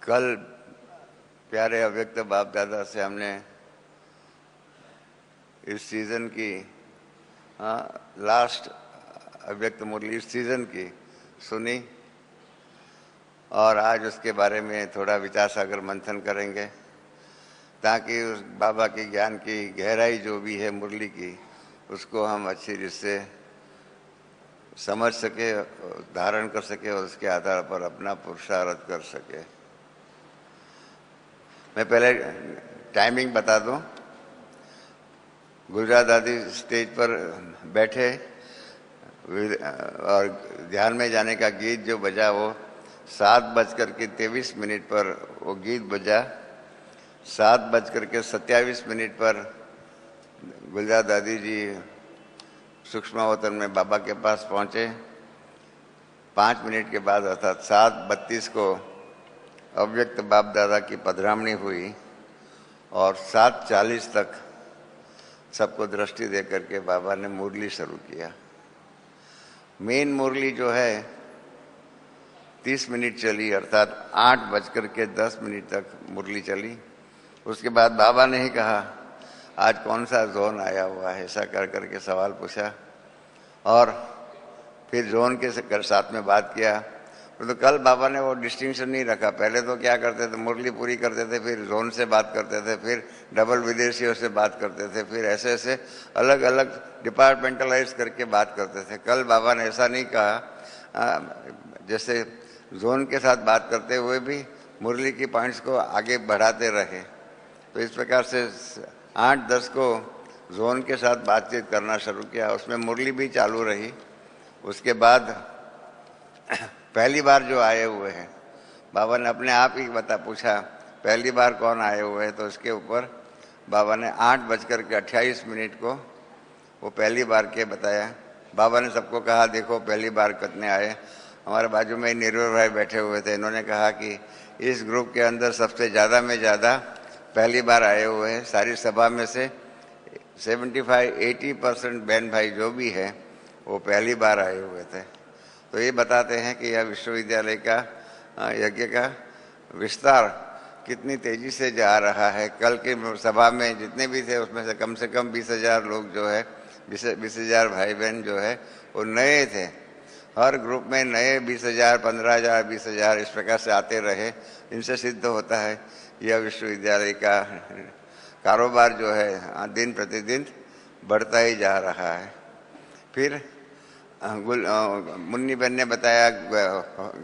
कल प्यारे अव्यक्त बाप दादा से हमने इस सीज़न की लास्ट अव्यक्त मुरली इस सीज़न की सुनी और आज उसके बारे में थोड़ा विचार सागर मंथन करेंगे ताकि उस बाबा के ज्ञान की गहराई जो भी है मुरली की उसको हम अच्छी रीत से समझ सके, धारण कर सके और उसके आधार पर अपना पुरुषार्थ कर सके। मैं पहले टाइमिंग बता दूं। गुजरात दादी स्टेज पर बैठे और ध्यान में जाने का गीत जो बजा वो 7:23 पर वो गीत बजा। 7:27 पर गुजरात दादी जी सूक्ष्मावतरण में बाबा के पास पहुंचे। 5 मिनट के बाद अर्थात 7:32 को अव्यक्त बाप दादा की पधरामणी हुई और 7:40 तक सबको दृष्टि दे करके बाबा ने मुरली शुरू किया। मेन मुरली जो है 30 मिनट चली, अर्थात 8:10 तक मुरली चली। उसके बाद बाबा ने ही कहा आज कौन सा जोन आया हुआ है, ऐसा कर करके सवाल पूछा और फिर जोन के साथ में बात किया। तो कल बाबा ने वो डिस्टिंक्शन नहीं रखा। पहले तो क्या करते थे, मुरली पूरी करते थे, फिर जोन से बात करते थे, फिर डबल विदेशियों से बात करते थे, फिर ऐसे ऐसे अलग अलग डिपार्टमेंटलाइज करके बात करते थे। कल बाबा ने ऐसा नहीं कहा, जैसे जोन के साथ बात करते हुए भी मुरली की पॉइंट्स को आगे बढ़ाते रहे। तो इस प्रकार से 8:10 को जोन के साथ बातचीत करना शुरू किया, उसमें मुरली भी चालू रही। उसके बाद पहली बार जो आए हुए हैं बाबा ने अपने आप ही पूछा पहली बार कौन आए हुए हैं, तो इसके ऊपर बाबा ने 8:28 को वो पहली बार के बताया। बाबा ने सबको कहा देखो पहली बार कितने आए। हमारे बाजू में निर्भय भाई बैठे हुए थे, इन्होंने कहा कि इस ग्रुप के अंदर सबसे ज़्यादा में ज़्यादा पहली बार आए हुए हैं। सारी सभा में से 75-80% बहन भाई जो भी है वो पहली बार आए हुए थे। तो ये बताते हैं कि यह विश्वविद्यालय का यज्ञ का विस्तार कितनी तेज़ी से जा रहा है। कल की सभा में जितने भी थे उसमें से कम 20,000 लोग जो है 20,000 भाई बहन जो है वो नए थे। हर ग्रुप में नए 20,000, 15,000, 20,000 इस प्रकार से आते रहे। इनसे सिद्ध होता है यह विश्वविद्यालय का कारोबार जो है दिन प्रतिदिन बढ़ता ही जा रहा है। फिर मुन्नी बहन ने बताया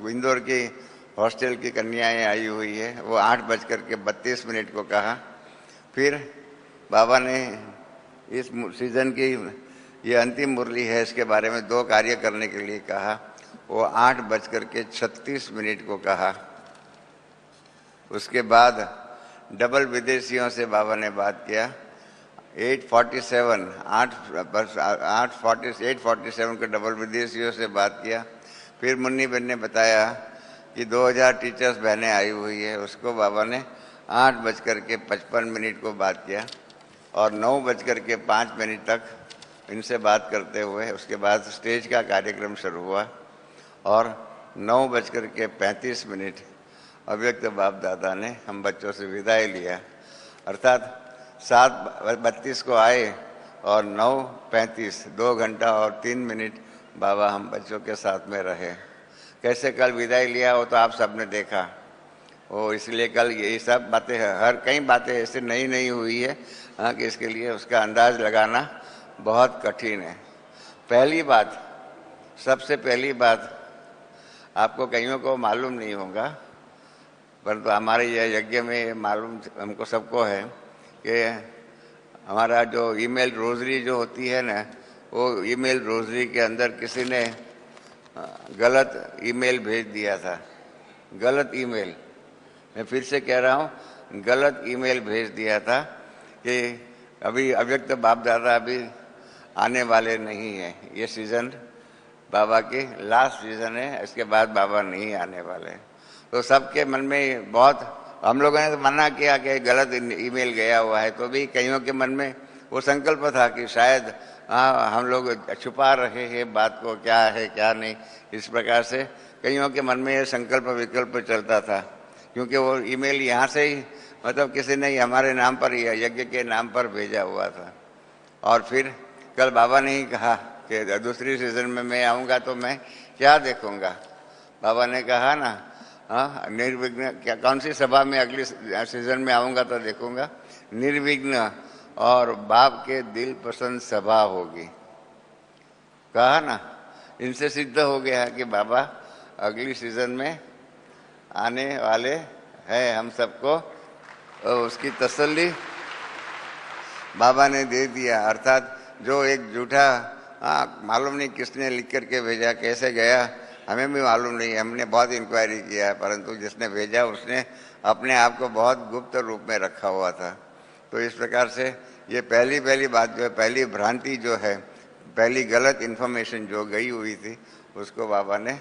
इंदौर की हॉस्टल की कन्याएं आई हुई है, वो 8:32 को कहा। फिर बाबा ने इस सीज़न की ये अंतिम मुरली है, इसके बारे में 2 कार्य करने के लिए कहा। वो 8:36 को कहा। उसके बाद डबल विदेशियों से बाबा ने बात किया। 8:47 को डबल विदेशियों से बात किया। फिर मुन्नी बहन ने बताया कि 2000 टीचर्स बहनें आई हुई है, उसको बाबा ने 8:55 को बात किया और 9:05 तक इनसे बात करते हुए उसके बाद स्टेज का कार्यक्रम शुरू हुआ और 9:35 अव्यक्त बाप दादा ने हम बच्चों से विदाई लिया। अर्थात 7:32 को आए और 9:35 2 घंटा और 3 मिनट बाबा हम बच्चों के साथ में रहे। कैसे कल विदाई लिया वो तो आप सब ने देखा। वो इसलिए कल यही सब बातें कई बातें ऐसे नई हुई है कि इसके लिए उसका अंदाज लगाना बहुत कठिन है। पहली बात, सबसे पहली बात आपको कईयों को मालूम नहीं होगा, परंतु हमारे यह यज्ञ में मालूम हमको सबको है कि हमारा जो ईमेल रोजरी जो होती है ना, वो ईमेल रोजरी के अंदर किसी ने गलत ईमेल भेज दिया था। गलत ईमेल, मैं फिर से कह रहा हूँ, गलत ईमेल भेज दिया था कि अभी अव्यक्त बाप दादा अभी आने वाले नहीं है। ये सीज़न बाबा की लास्ट सीज़न है, इसके बाद बाबा नहीं आने वाले। तो सबके मन में बहुत, हम लोगों ने तो मना किया कि गलत ईमेल गया हुआ है, तो भी कईयों के मन में वो संकल्प था कि शायद हम लोग छुपा रहे हैं बात को, क्या है क्या नहीं। इस प्रकार से कईयों के मन में ये संकल्प विकल्प चलता था। क्योंकि वो ईमेल यहाँ से ही मतलब किसी ने हमारे नाम पर यज्ञ के नाम पर भेजा हुआ था। और फिर कल बाबा ने ही कहा कि दूसरी सीजन में मैं आऊँगा तो मैं क्या देखूँगा। बाबा ने कहा ना, हाँ, निर्विघ्न, क्या कौन सी सभा में अगली सीजन में आऊँगा तो देखूँगा, निर्विघ्न और बाप के दिल पसंद सभा होगी। कहा ना, इनसे सिद्ध हो गया कि बाबा अगली सीजन में आने वाले हैं हम सबको, उसकी तसल्ली बाबा ने दे दिया। अर्थात जो एक झूठा, मालूम नहीं किसने लिख करके भेजा, कैसे गया हमें भी मालूम नहीं, हमने बहुत इंक्वायरी किया है, परंतु जिसने भेजा उसने अपने आप को बहुत गुप्त रूप में रखा हुआ था। तो इस प्रकार से ये पहली बात जो है, पहली भ्रांति जो है, पहली गलत इन्फॉर्मेशन जो गई हुई थी उसको बाबा ने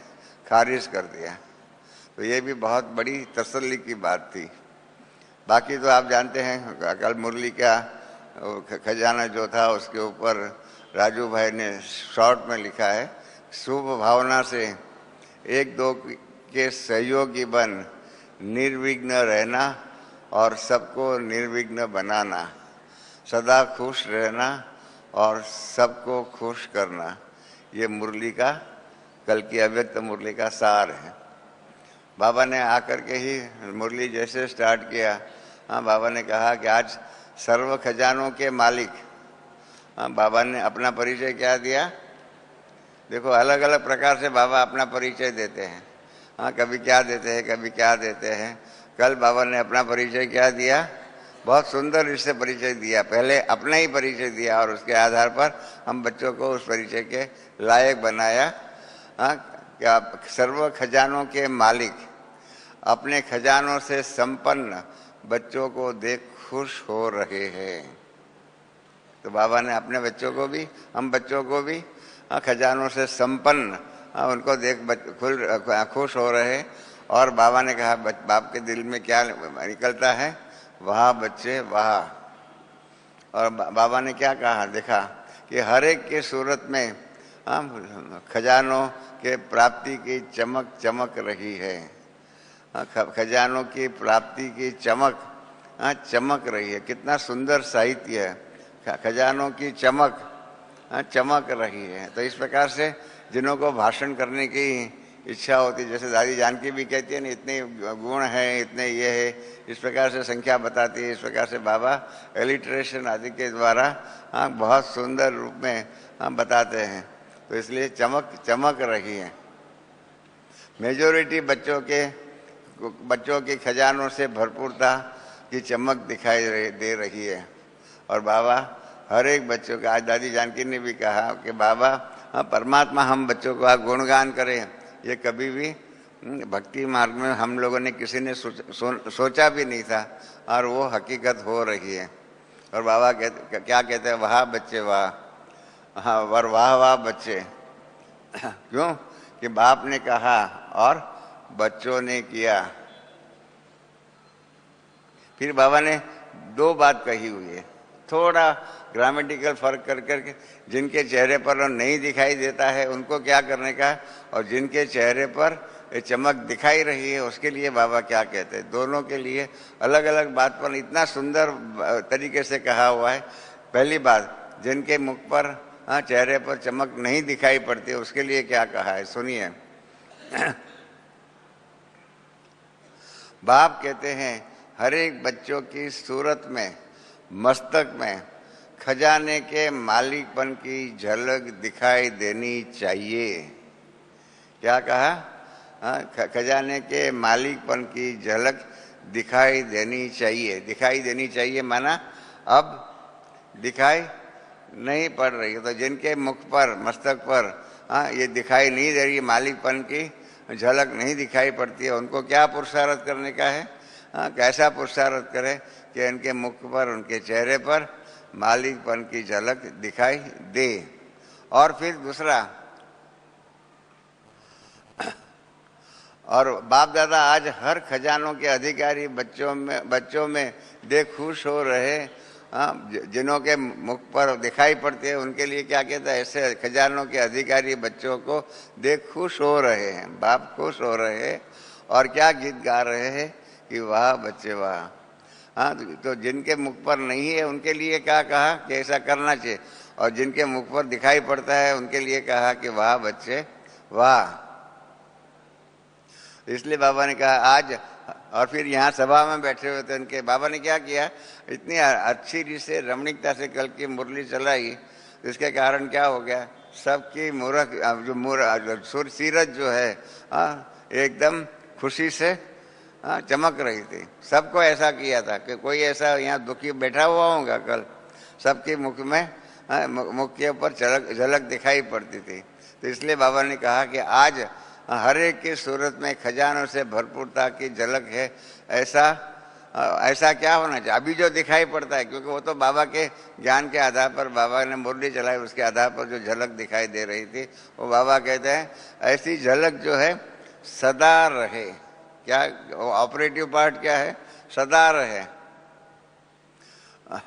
खारिज कर दिया। तो ये भी बहुत बड़ी तसल्ली की बात थी। बाकी तो आप जानते हैं, कल मुरली का खजाना जो था उसके ऊपर राजू भाई ने शॉर्ट में लिखा है, शुभ भावना से एक दो के सहयोगी बन निर्विघ्न रहना और सबको निर्विघ्न बनाना, सदा खुश रहना और सबको खुश करना। ये मुरली का, कल की अव्यक्त मुरली का सार है। बाबा ने आकर के ही मुरली जैसे स्टार्ट किया, हाँ, बाबा ने कहा कि आज सर्व खजानों के मालिक, हाँ, बाबा ने अपना परिचय क्या दिया। देखो अलग अलग प्रकार से बाबा अपना परिचय देते हैं, हाँ, कभी क्या देते हैं, कभी क्या देते हैं। कल बाबा ने अपना परिचय क्या दिया, बहुत सुंदर इससे परिचय दिया। पहले अपना ही परिचय दिया और उसके आधार पर हम बच्चों को उस परिचय के लायक बनाया। हाँ, क्या सर्व खजानों के मालिक, अपने खजानों से संपन्न बच्चों को देख खुश हो रहे हैं। तो बाबा ने अपने बच्चों को भी, हम बच्चों को भी खजानों से संपन्न, उनको देख खुश हो रहे। और बाबा ने कहा, बाप के दिल में क्या निकलता है, वाह बच्चे वाह। और बाबा ने क्या कहा, देखा कि हर एक के सूरत में खजानों के प्राप्ति की चमक चमक रही है। खजानों की प्राप्ति की चमक चमक रही है। कितना सुंदर साहित्य है, खजानों की चमक चमक रही है। तो इस प्रकार से जिन्हों को भाषण करने की इच्छा होती, जैसे दादी जानकी भी कहती है ना, इतने गुण हैं, इतने ये है, इस प्रकार से संख्या बताती है। इस प्रकार से बाबा एलिट्रेशन आदि के द्वारा बहुत सुंदर रूप में बताते हैं। तो इसलिए चमक चमक रही है। मेजॉरिटी बच्चों के खजानों से भरपूरता की चमक दिखाई दे रही है। और बाबा हर एक बच्चों का, आज दादी जानकी ने भी कहा कि बाबा, परमात्मा हम बच्चों का गुणगान करें, ये कभी भी भक्ति मार्ग में हम लोगों ने किसी ने सोचा भी नहीं था, और वो हकीकत हो रही है। और बाबा क्या कहते हैं, वाह बच्चे वाह, हाँ, और वाह वाह बच्चे। क्यों कि बाप ने कहा और बच्चों ने किया। फिर बाबा ने दो बात कही हुई है, थोड़ा ग्रामेटिकल फर्क कर करके, जिनके चेहरे पर नहीं दिखाई देता है उनको क्या करने का, और जिनके चेहरे पर चमक दिखाई रही है उसके लिए बाबा क्या कहते हैं। दोनों के लिए अलग अलग बात पर इतना सुंदर तरीके से कहा हुआ है। पहली बात, जिनके मुख पर चेहरे पर चमक नहीं दिखाई पड़ती उसके लिए क्या कहा है, सुनिए। बाप कहते हैं हर एक बच्चों की सूरत में, मस्तक में खजाने के मालिकपन की झलक दिखाई देनी चाहिए। क्या कहा, खजाने के मालिकपन की झलक दिखाई देनी चाहिए। दिखाई देनी चाहिए माना अब दिखाई नहीं पड़ रही है। तो जिनके मुख पर, मस्तक पर ये दिखाई नहीं दे रही, मालिकपन की झलक नहीं दिखाई पड़ती है, उनको क्या पुरुषार्थ करने का है, कैसा पुरुषार्थ करें कि उनके मुख पर, उनके चेहरे पर मालिकपन की झलक दिखाई दे। और फिर दूसरा, और बाप दादा आज हर खजानों के अधिकारी बच्चों में देख खुश हो रहे। जिन्हों के मुख पर दिखाई पड़ते हैं उनके लिए क्या कहता है, ऐसे खजानों के अधिकारी बच्चों को देख खुश हो रहे हैं। बाप खुश हो रहे हैं और क्या गीत गा रहे हैं कि वाह बच्चे वाह। हाँ, तो जिनके मुख पर नहीं है उनके लिए क्या कहा कि ऐसा करना चाहिए, और जिनके मुख पर दिखाई पड़ता है उनके लिए कहा कि वाह बच्चे वाह। इसलिए बाबा ने कहा आज, और फिर यहाँ सभा में बैठे हुए थे उनके, बाबा ने क्या किया, इतनी अच्छी रीत से रमणीकता से कल की मुरली चलाई, इसके कारण क्या हो गया, सबकी जो सीरत जो है एकदम खुशी से चमक रही थी। सबको ऐसा किया था कि कोई ऐसा यहाँ दुखी बैठा हुआ होगा कल, सबके मुख में मुख के ऊपर झलक दिखाई पड़ती थी। तो इसलिए बाबा ने कहा कि आज हर एक की सूरत में खजानों से भरपूरता की झलक है। ऐसा क्या होना चाहिए अभी जो दिखाई पड़ता है, क्योंकि वो तो बाबा के ज्ञान के आधार पर बाबा ने मुरली चलाई, उसके आधार पर जो झलक दिखाई दे रही थी, वो बाबा कहते हैं ऐसी झलक जो है सदा रहे। क्या ऑपरेटिव पार्ट क्या है, सदा रहे।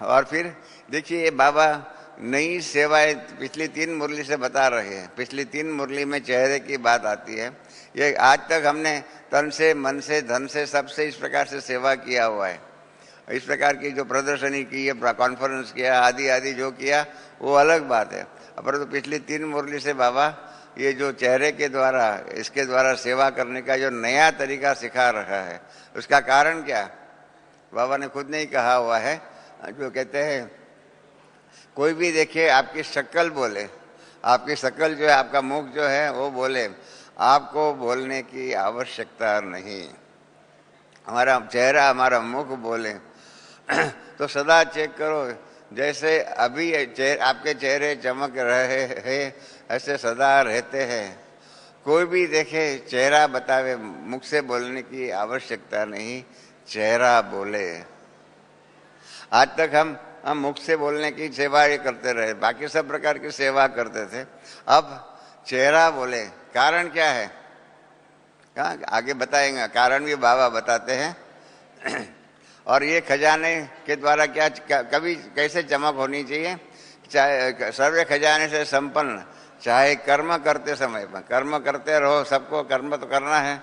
और फिर देखिए ये बाबा नई सेवाएं पिछली 3 मुरली से बता रहे हैं। पिछली 3 मुरली में चेहरे की बात आती है। ये आज तक हमने तन से, मन से, धन से, सबसे इस प्रकार से सेवा किया हुआ है। इस प्रकार की जो प्रदर्शनी की है, कॉन्फ्रेंस किया, आदि आदि जो किया, वो अलग बात है। परंतु पिछली 3 मुरली से बाबा ये जो चेहरे के द्वारा, इसके द्वारा सेवा करने का जो नया तरीका सिखा रहा है, उसका कारण क्या, बाबा ने खुद नहीं कहा हुआ है। जो कहते हैं कोई भी देखे आपकी शक्ल बोले, आपकी शक्ल जो है, आपका मुख जो है वो बोले, आपको बोलने की आवश्यकता नहीं। हमारा चेहरा, हमारा मुख बोले। तो सदा चेक करो, जैसे अभी आपके चेहरे चमक रहे हैं ऐसे सदा रहते हैं। कोई भी देखे चेहरा बतावे, मुख से बोलने की आवश्यकता नहीं, चेहरा बोले। आज तक हम मुख से बोलने की सेवा ये करते रहे, बाकी सब प्रकार की सेवा करते थे। अब चेहरा बोले, कारण क्या है, कहाँ आगे बताएंगे, कारण भी बाबा बताते हैं। और ये खजाने के द्वारा क्या कभी कैसे चमक होनी चाहिए, चाहे सर्व खजाने से संपन्न, चाहे कर्म करते समय पर, कर्म करते रहो, सबको कर्म तो करना है,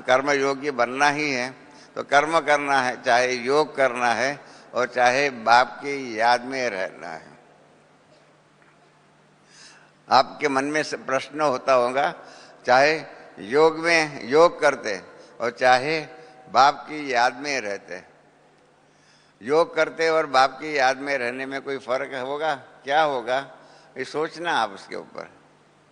कर्म योगी बनना ही है, तो कर्म करना है, चाहे योग करना है और चाहे बाप की याद में रहना है। आपके मन में प्रश्न होता होगा, चाहे योग करते और चाहे बाप की याद में रहते, योग करते और बाप की याद में रहने में कोई फर्क होगा, क्या होगा, ये सोचना आप उसके ऊपर।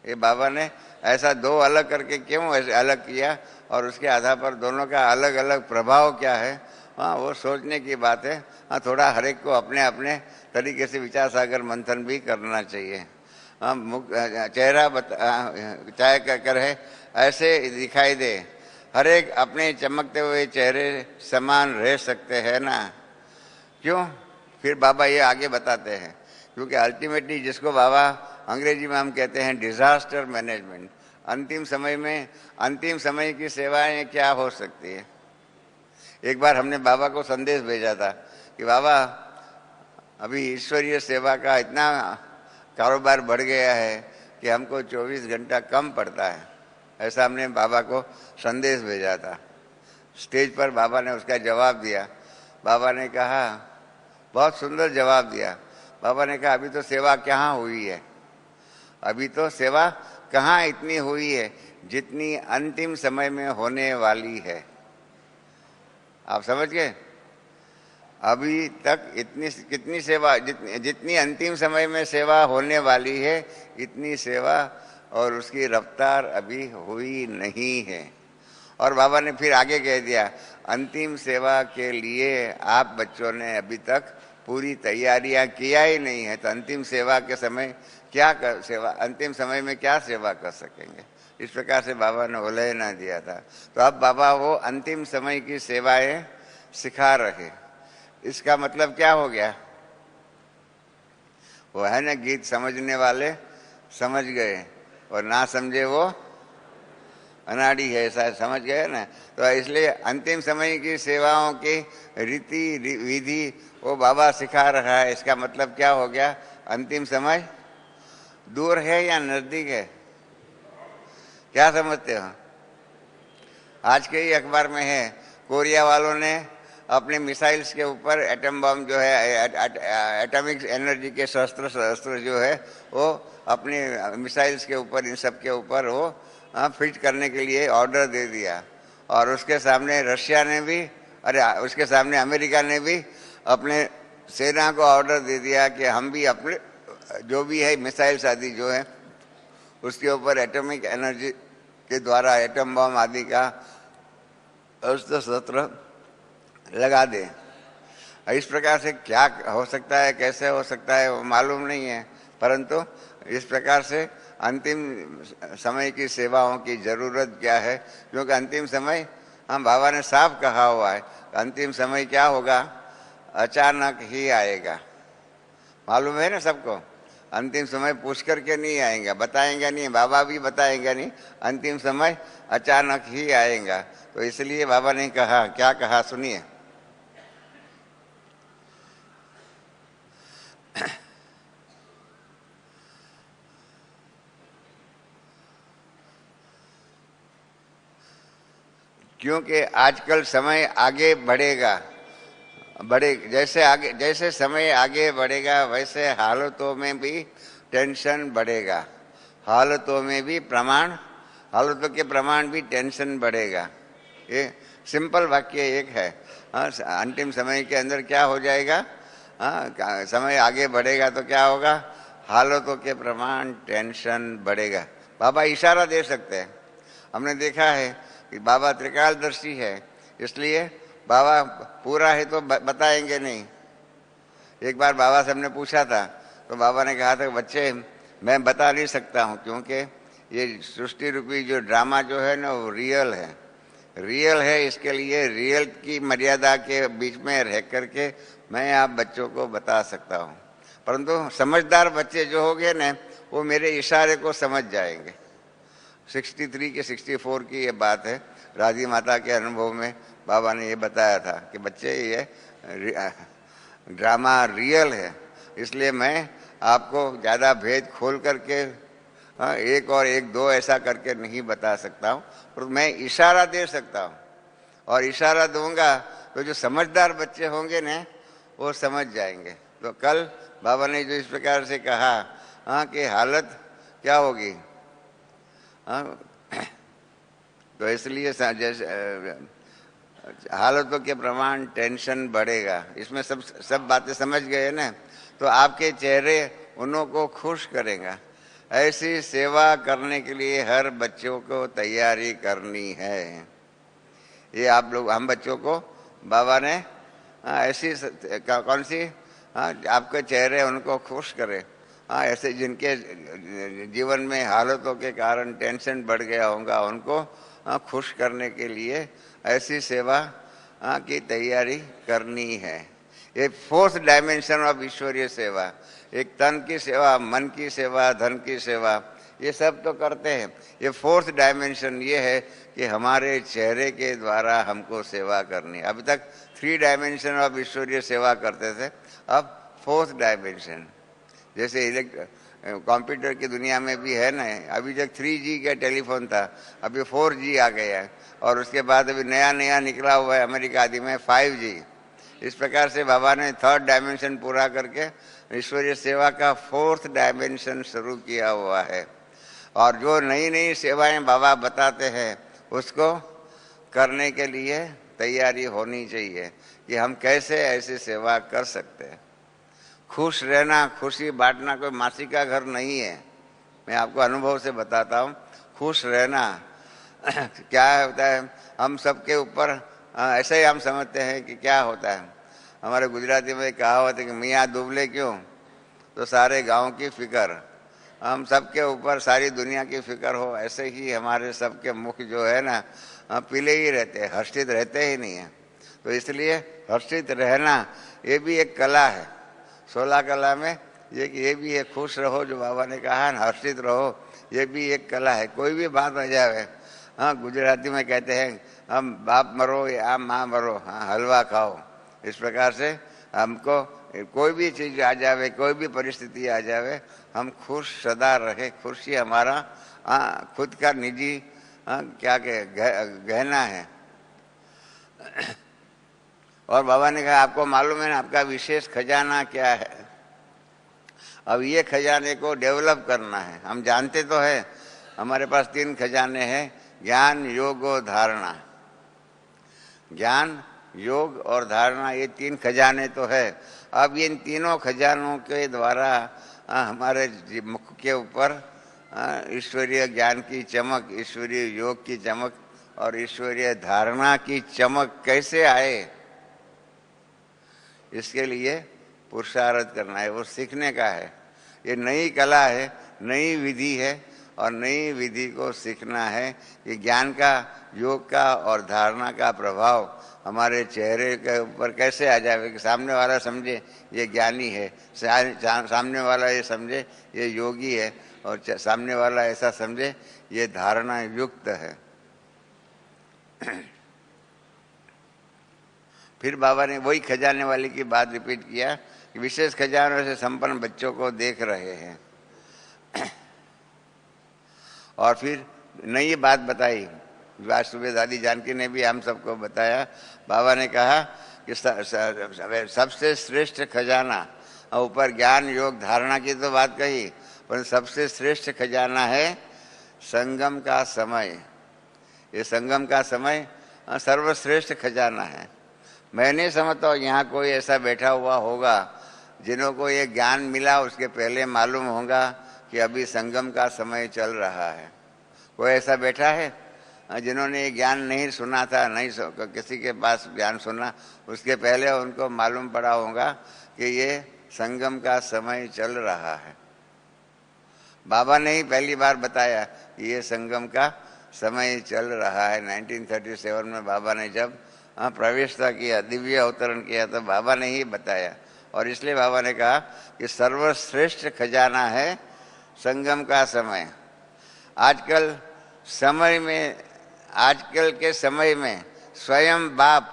ये बाबा ने ऐसा 2 अलग करके क्यों ऐसे अलग किया, और उसके आधार पर दोनों का अलग अलग प्रभाव क्या है, वो सोचने की बात है। थोड़ा हर एक को अपने अपने तरीके से विचार सागर मंथन भी करना चाहिए। चेहरा चाहे कर है ऐसे दिखाई दे, हर एक अपने चमकते हुए चेहरे समान रह सकते हैं ना, क्यों? फिर बाबा ये आगे बताते हैं, क्योंकि अल्टीमेटली जिसको बाबा अंग्रेजी में हम कहते हैं डिजास्टर मैनेजमेंट, अंतिम समय की सेवाएं क्या हो सकती है। एक बार हमने बाबा को संदेश भेजा था कि बाबा अभी ईश्वरीय सेवा का इतना कारोबार बढ़ गया है कि हमको 24 घंटा कम पड़ता है, ऐसा हमने बाबा को संदेश भेजा था। स्टेज पर बाबा ने उसका जवाब दिया। बाबा ने कहा, बहुत सुंदर जवाब दिया। बाबा ने कहा अभी तो सेवा कहाँ हुई है, अभी तो सेवा कहाँ इतनी हुई है जितनी अंतिम समय में होने वाली है। आप समझ गए? अभी तक कितनी सेवा, जितनी अंतिम समय में सेवा होने वाली है, इतनी सेवा और उसकी रफ्तार अभी हुई नहीं है। और बाबा ने फिर आगे कह दिया, अंतिम सेवा के लिए आप बच्चों ने अभी तक पूरी तैयारियां किया ही नहीं है, तो अंतिम सेवा के समय अंतिम समय में क्या सेवा कर सकेंगे। इस प्रकार से बाबा ने उलझना दिया था। तो अब बाबा वो अंतिम समय की सेवाएं सिखा रहे। इसका मतलब क्या हो गया, वो है ना गीत, समझने वाले समझ गए और ना समझे वो अनाड़ी है, ऐसा समझ गए ना। तो इसलिए अंतिम समय की सेवाओं की रीति विधि वो बाबा सिखा रहा है। इसका मतलब क्या हो गया, अंतिम समय दूर है या नजदीक है, क्या समझते हो? आज के ही अखबार में है, कोरिया वालों ने अपने मिसाइल्स के ऊपर एटम बम जो है, एटॉमिक एनर्जी के शस्त्र जो है वो अपने मिसाइल्स के ऊपर, इन सब के ऊपर वो फिट करने के लिए ऑर्डर दे दिया। और उसके सामने रशिया ने भी, उसके सामने अमेरिका ने भी अपने सेना को ऑर्डर दे दिया कि हम भी अपने जो भी है मिसाइल्स आदि जो है उसके ऊपर एटॉमिक एनर्जी के द्वारा एटम बम आदि का अस्त्र शस्त्र लगा दे। इस प्रकार से क्या हो सकता है, कैसे हो सकता है वो मालूम नहीं है, परंतु इस प्रकार से अंतिम समय की सेवाओं की जरूरत क्या है, क्योंकि अंतिम समय हम बाबा ने साफ कहा हुआ है, अंतिम समय क्या होगा, अचानक ही आएगा। मालूम है ना सबको, अंतिम समय पूछ करके नहीं आएगा, बताएंगे नहीं, बाबा भी बताएंगे नहीं, अंतिम समय अचानक ही आएगा। तो इसलिए बाबा ने कहा, क्या कहा सुनिए। क्योंकि आजकल समय आगे बढ़ेगा, जैसे समय आगे बढ़ेगा वैसे हालतों में भी टेंशन बढ़ेगा, हालतों के प्रमाण भी टेंशन बढ़ेगा। ये सिंपल वाक्य एक है। अंतिम समय के अंदर क्या हो जाएगा, समय आगे बढ़ेगा तो क्या होगा, हालतों के प्रमाण टेंशन बढ़ेगा। बाबा इशारा दे सकते हैं। हमने देखा है कि बाबा त्रिकालदर्शी है, इसलिए बाबा पूरा है तो बताएंगे नहीं। एक बार बाबा से हमने पूछा था तो बाबा ने कहा था, बच्चे मैं बता नहीं सकता हूँ, क्योंकि ये सृष्टि रूपी जो ड्रामा जो है ना वो रियल है। इसके लिए रियल की मर्यादा के बीच में रह करके मैं आप बच्चों को बता सकता हूँ, परंतु समझदार बच्चे जो होंगे ना वो मेरे इशारे को समझ जाएंगे। 63 के 64 की ये बात है, राधी माता के अनुभव में बाबा ने ये बताया था कि बच्चे ये ड्रामा रियल है, इसलिए मैं आपको ज़्यादा भेद खोल करके एक और एक दो ऐसा करके नहीं बता सकता हूँ, पर मैं इशारा दे सकता हूँ। और इशारा दूंगा तो जो समझदार बच्चे होंगे ना वो समझ जाएंगे। तो कल बाबा ने जो इस प्रकार से कहा कि हालत क्या होगी, तो इसलिए जैसे हालतों के प्रमाण टेंशन बढ़ेगा, इसमें सब बातें समझ गए ना। तो आपके चेहरे उन्हों को खुश करेगा। ऐसी सेवा करने के लिए हर बच्चों को तैयारी करनी है। ये आप लोग, हम बच्चों को बाबा ने ऐसी कौन सी, आपके चेहरे उनको खुश करे। ऐसे जिनके जीवन में हालतों के कारण टेंशन बढ़ गया होगा उनको खुश करने के लिए ऐसी सेवा की तैयारी करनी है। ये फोर्थ डायमेंशन ऑफ ईश्वरीय सेवा, एक तन की सेवा, मन की सेवा, धन की सेवा, ये सब तो करते हैं। ये फोर्थ डायमेंशन ये है कि हमारे चेहरे के द्वारा हमको सेवा करनी। अभी तक 3 डायमेंशन ऑफ ईश्वरीय सेवा करते थे, अब 4th डायमेंशन। जैसे कंप्यूटर की दुनिया में भी है ना, अभी तक 3G का टेलीफोन था, अभी 4G आ गया है, और उसके बाद अभी नया निकला हुआ है अमेरिका आदि में 5G। इस प्रकार से बाबा ने 3rd डायमेंशन पूरा करके ईश्वरीय सेवा का 4th डायमेंशन शुरू किया हुआ है। और जो नई सेवाएं बाबा बताते हैं उसको करने के लिए तैयारी होनी चाहिए कि हम कैसे ऐसी सेवा कर सकते हैं। खुश रहना, खुशी बांटना कोई मासी का घर नहीं है। मैं आपको अनुभव से बताता हूँ, खुश रहना क्या होता है, हम सबके ऊपर ऐसे ही हम समझते हैं कि क्या होता है। हमारे गुजराती में कहावत है कि मियाँ दुबले क्यों, तो सारे गांव की फिक्र। हम सबके ऊपर सारी दुनिया की फिक्र हो, ऐसे ही हमारे सबके मुख जो है ना पीले ही रहते हैं, हर्षित रहते ही नहीं है। तो इसलिए हर्षित रहना ये भी एक कला है। 16 कला में ये भी है, खुश रहो जो बाबा ने कहा ना, हर्षित रहो, ये भी एक कला है। कोई भी बात आ जाए, गुजराती में कहते हैं हम बाप मरो या माँ मरो, हलवा खाओ। इस प्रकार से हमको कोई भी चीज़ आ जावे, कोई भी परिस्थिति आ जावे, हम खुश सदा रहे। खुशी हमारा खुद का निजी क्या गहना है। और बाबा ने कहा आपको मालूम है ना आपका विशेष खजाना क्या है? अब ये खजाने को डेवलप करना है। हम जानते तो है हमारे पास 3 खजाने हैं, ज्ञान, योग और धारणा। ज्ञान, योग और धारणा, ये 3 खजाने तो है। अब इन तीनों खजानों के द्वारा हमारे मुख के ऊपर ईश्वरीय ज्ञान की चमक, ईश्वरीय योग की चमक और ईश्वरीय धारणा की चमक कैसे आए, इसके लिए पुरुषार्थ करना है, वो सीखने का है। ये नई कला है, नई विधि है और नई विधि को सीखना है कि ज्ञान का, योग का और धारणा का प्रभाव हमारे चेहरे के ऊपर कैसे आ जाए कि सामने वाला समझे ये ज्ञानी है, सामने वाला ये समझे ये योगी है और सामने वाला ऐसा समझे ये धारणा युक्त है। फिर बाबा ने वही खजाने वाले की बात रिपीट किया कि विशेष खजानों से संपन्न बच्चों को देख रहे हैं। और फिर नई बात बताई, आज सुबह दादी जानकी ने भी हम सबको बताया। बाबा ने कहा कि सबसे श्रेष्ठ खजाना, ऊपर ज्ञान, योग, धारणा की तो बात कही, पर सबसे श्रेष्ठ खजाना है संगम का समय। ये संगम का समय सर्वश्रेष्ठ खजाना है। मैं नहीं समझता हूँ यहाँ कोई ऐसा बैठा हुआ होगा जिनको ये ज्ञान मिला उसके पहले मालूम होगा कि अभी संगम का समय चल रहा है। कोई ऐसा बैठा है जिन्होंने ये ज्ञान नहीं सुना था, नहीं किसी के पास ज्ञान सुना उसके पहले उनको मालूम पड़ा होगा कि ये संगम का समय चल रहा है। बाबा ने ही पहली बार बताया कि ये संगम का समय चल रहा है। 1937 में बाबा ने जब प्रवेशता किया, दिव्य अवतरण किया, तो बाबा ने ही बताया। और इसलिए बाबा ने कहा कि सर्वश्रेष्ठ खजाना है संगम का समय। आजकल के समय में स्वयं बाप,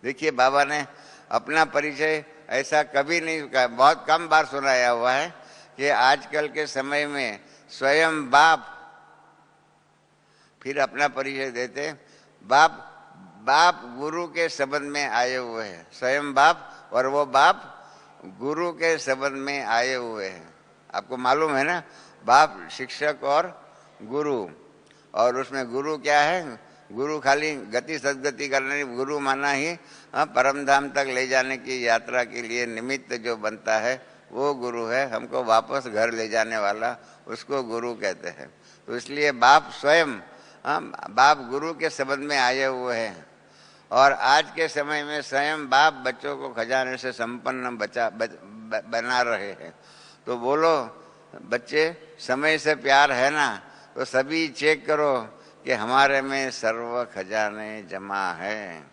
देखिए बाबा ने अपना परिचय ऐसा कभी नहीं, बहुत कम बार सुनाया हुआ है कि आजकल के समय में स्वयं बाप फिर अपना परिचय देते। बाप गुरु के संबंध में आए हुए हैं, स्वयं बाप, और वो बाप गुरु के संबंध में आए हुए हैं। आपको मालूम है ना, बाप शिक्षक और गुरु, और उसमें गुरु क्या है? गुरु खाली गति सदगति करने, गुरु माना ही परम धाम तक ले जाने की यात्रा के लिए निमित्त जो बनता है वो गुरु है। हमको वापस घर ले जाने वाला उसको गुरु कहते हैं। तो इसलिए बाप स्वयं, बाप गुरु के संबंध में आए हुए हैं। और आज के समय में स्वयं बाप बच्चों को खजाने से संपन्न बना रहे हैं। तो बोलो बच्चे, समय से प्यार है ना? तो सभी चेक करो कि हमारे में सर्व खजाने जमा है।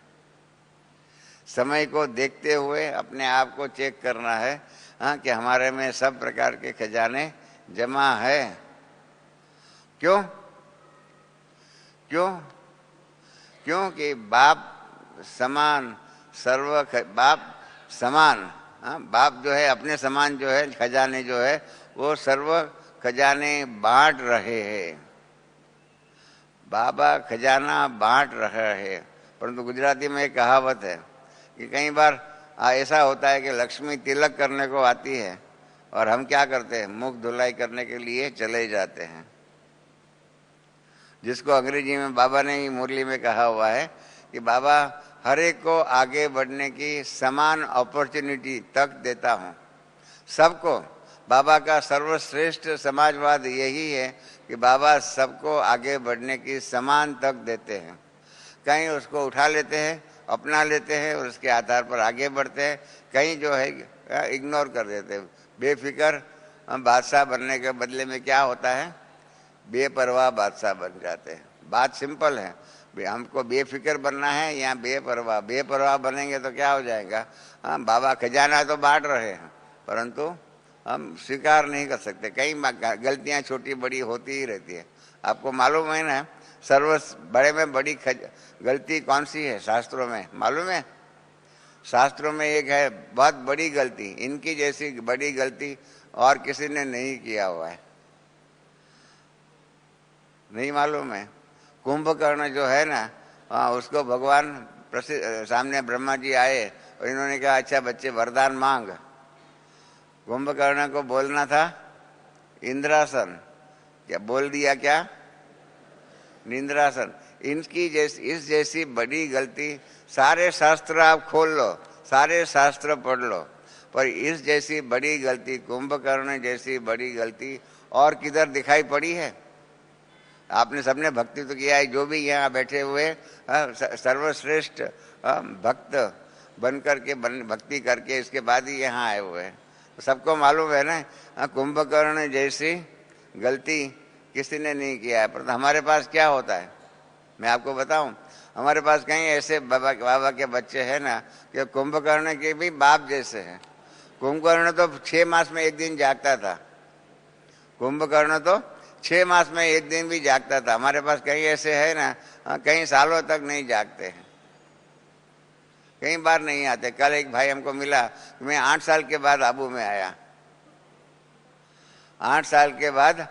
समय को देखते हुए अपने आप को चेक करना है कि हमारे में सब प्रकार के खजाने जमा है। क्यों? क्योंकि बाप समान, बाप समान, बाप जो है अपने समान जो है खजाने जो है वो सर्व खजाने बांट रहे हैं। बाबा खजाना बांट रहे हैं। परंतु गुजराती में एक कहावत है कि कई बार ऐसा होता है कि लक्ष्मी तिलक करने को आती है और हम क्या करते हैं? मुख धुलाई करने के लिए चले जाते हैं। जिसको अंग्रेजी में बाबा ने ही मुरली में कहा हुआ है कि बाबा हर एक को आगे बढ़ने की समान अपॉर्चुनिटी तक देता हूँ, सबको। बाबा का सर्वश्रेष्ठ समाजवाद यही है कि बाबा सबको आगे बढ़ने की समान तक देते हैं। कहीं उसको उठा लेते हैं, अपना लेते हैं और उसके आधार पर आगे बढ़ते हैं, कहीं जो है इग्नोर कर देते हैं। बेफिक्र बादशाह बनने के बदले में क्या होता है? बेपरवाह बादशाह बन जाते हैं। बात सिंपल है, हमको बेफिक्र बनना है या बेपरवाह बनेंगे तो क्या हो जाएगा? बाबा खजाना तो बांट रहे हैं परंतु हम स्वीकार नहीं कर सकते। कई गलतियां छोटी बड़ी होती ही रहती है। आपको मालूम है ना, बड़े में बड़ी गलती कौन सी है शास्त्रों में? मालूम है? शास्त्रों में एक है बहुत बड़ी गलती, इनकी जैसी बड़ी गलती और किसी ने नहीं किया हुआ है। नहीं मालूम है? कुंभकर्ण जो है ना, हाँ, उसको भगवान सामने ब्रह्मा जी आए और इन्होंने कहा अच्छा बच्चे वरदान मांग। कुंभकर्ण को बोलना था इंद्रासन, क्या बोल दिया, क्या निंद्रासन। इनकी इस जैसी बड़ी गलती, सारे शास्त्र आप खोल लो, सारे शास्त्र पढ़ लो, पर इस जैसी बड़ी गलती, कुंभकर्ण जैसी बड़ी गलती और किधर दिखाई पड़ी है? आपने सबने भक्ति तो किया है, जो भी यहाँ बैठे हुए सर्वश्रेष्ठ भक्त बन करके भक्ति करके इसके बाद ही यहाँ आए हुए हैं। तो सबको मालूम है ना, कुंभकर्ण जैसी गलती किसी ने नहीं किया है। पर हमारे पास क्या होता है, मैं आपको बताऊं, हमारे पास कहीं ऐसे बाबा के बच्चे हैं ना कि कुंभकर्ण के भी बाप जैसे हैं। कुंभकर्ण तो 6 मास में एक दिन जागता था, कुंभकर्ण तो 6 मास में एक दिन भी जागता था। हमारे पास कहीं ऐसे है ना, कई सालों तक नहीं जागते हैं, कई बार नहीं आते। कल एक भाई हमको मिला, मैं 8 साल के बाद आबू में आया, 8 साल के बाद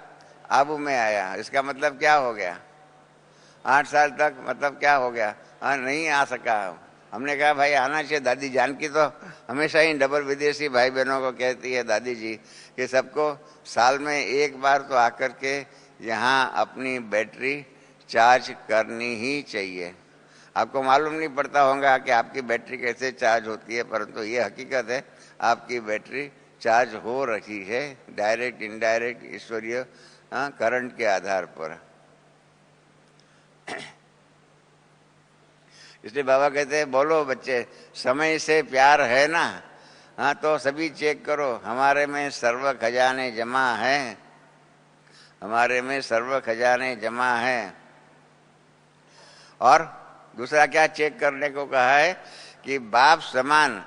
आबू में आया, इसका मतलब क्या हो गया? 8 साल तक मतलब क्या हो गया? हाँ, नहीं आ सका। हमने कहा भाई आना चाहिए। दादी जानकी तो हमेशा ही डबल विदेशी भाई बहनों को कहती है, दादी जी, कि सबको साल में एक बार तो आकर के यहाँ अपनी बैटरी चार्ज करनी ही चाहिए। आपको मालूम नहीं पड़ता होगा कि आपकी बैटरी कैसे चार्ज होती है, परंतु ये हकीकत है, आपकी बैटरी चार्ज हो रही है, डायरेक्ट इनडायरेक्ट ईश्वरीय करंट के आधार पर। इसलिए बाबा कहते हैं, बोलो बच्चे, समय से प्यार है ना? हाँ, तो सभी चेक करो, हमारे में सर्व खजाने जमा हैं, हमारे में सर्व खजाने जमा हैं। और दूसरा क्या चेक करने को कहा है कि बाप समान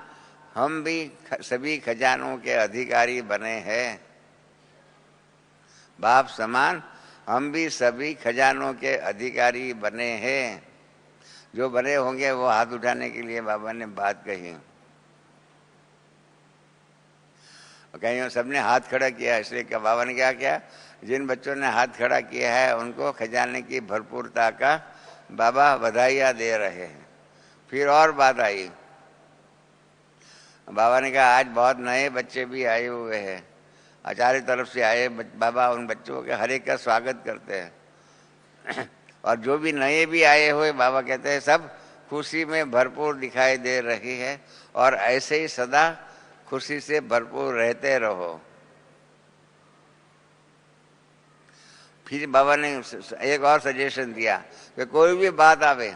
हम भी सभी खजानों के अधिकारी बने हैं। बाप समान हम भी सभी खजानों के अधिकारी बने हैं। जो बने होंगे वो हाथ उठाने के लिए बाबा ने बात कही। कहीं सबने हाथ खड़ा किया, इसलिए क्या बाबा ने क्या किया, जिन बच्चों ने हाथ खड़ा किया है उनको खजाने की भरपूरता का बाबा बधाइयाँ दे रहे हैं। फिर और बात आई, बाबा ने कहा आज बहुत नए बच्चे भी आए हुए हैं, आचार्य तरफ से आए बाबा उन बच्चों के हर एक का स्वागत करते हैं। और जो भी नए भी आए हुए, बाबा कहते हैं सब खुशी में भरपूर दिखाई दे रही है, और ऐसे ही सदा खुशी से भरपूर रहते रहो। फिर बाबा ने एक और सजेशन दिया कि कोई भी बात आवे,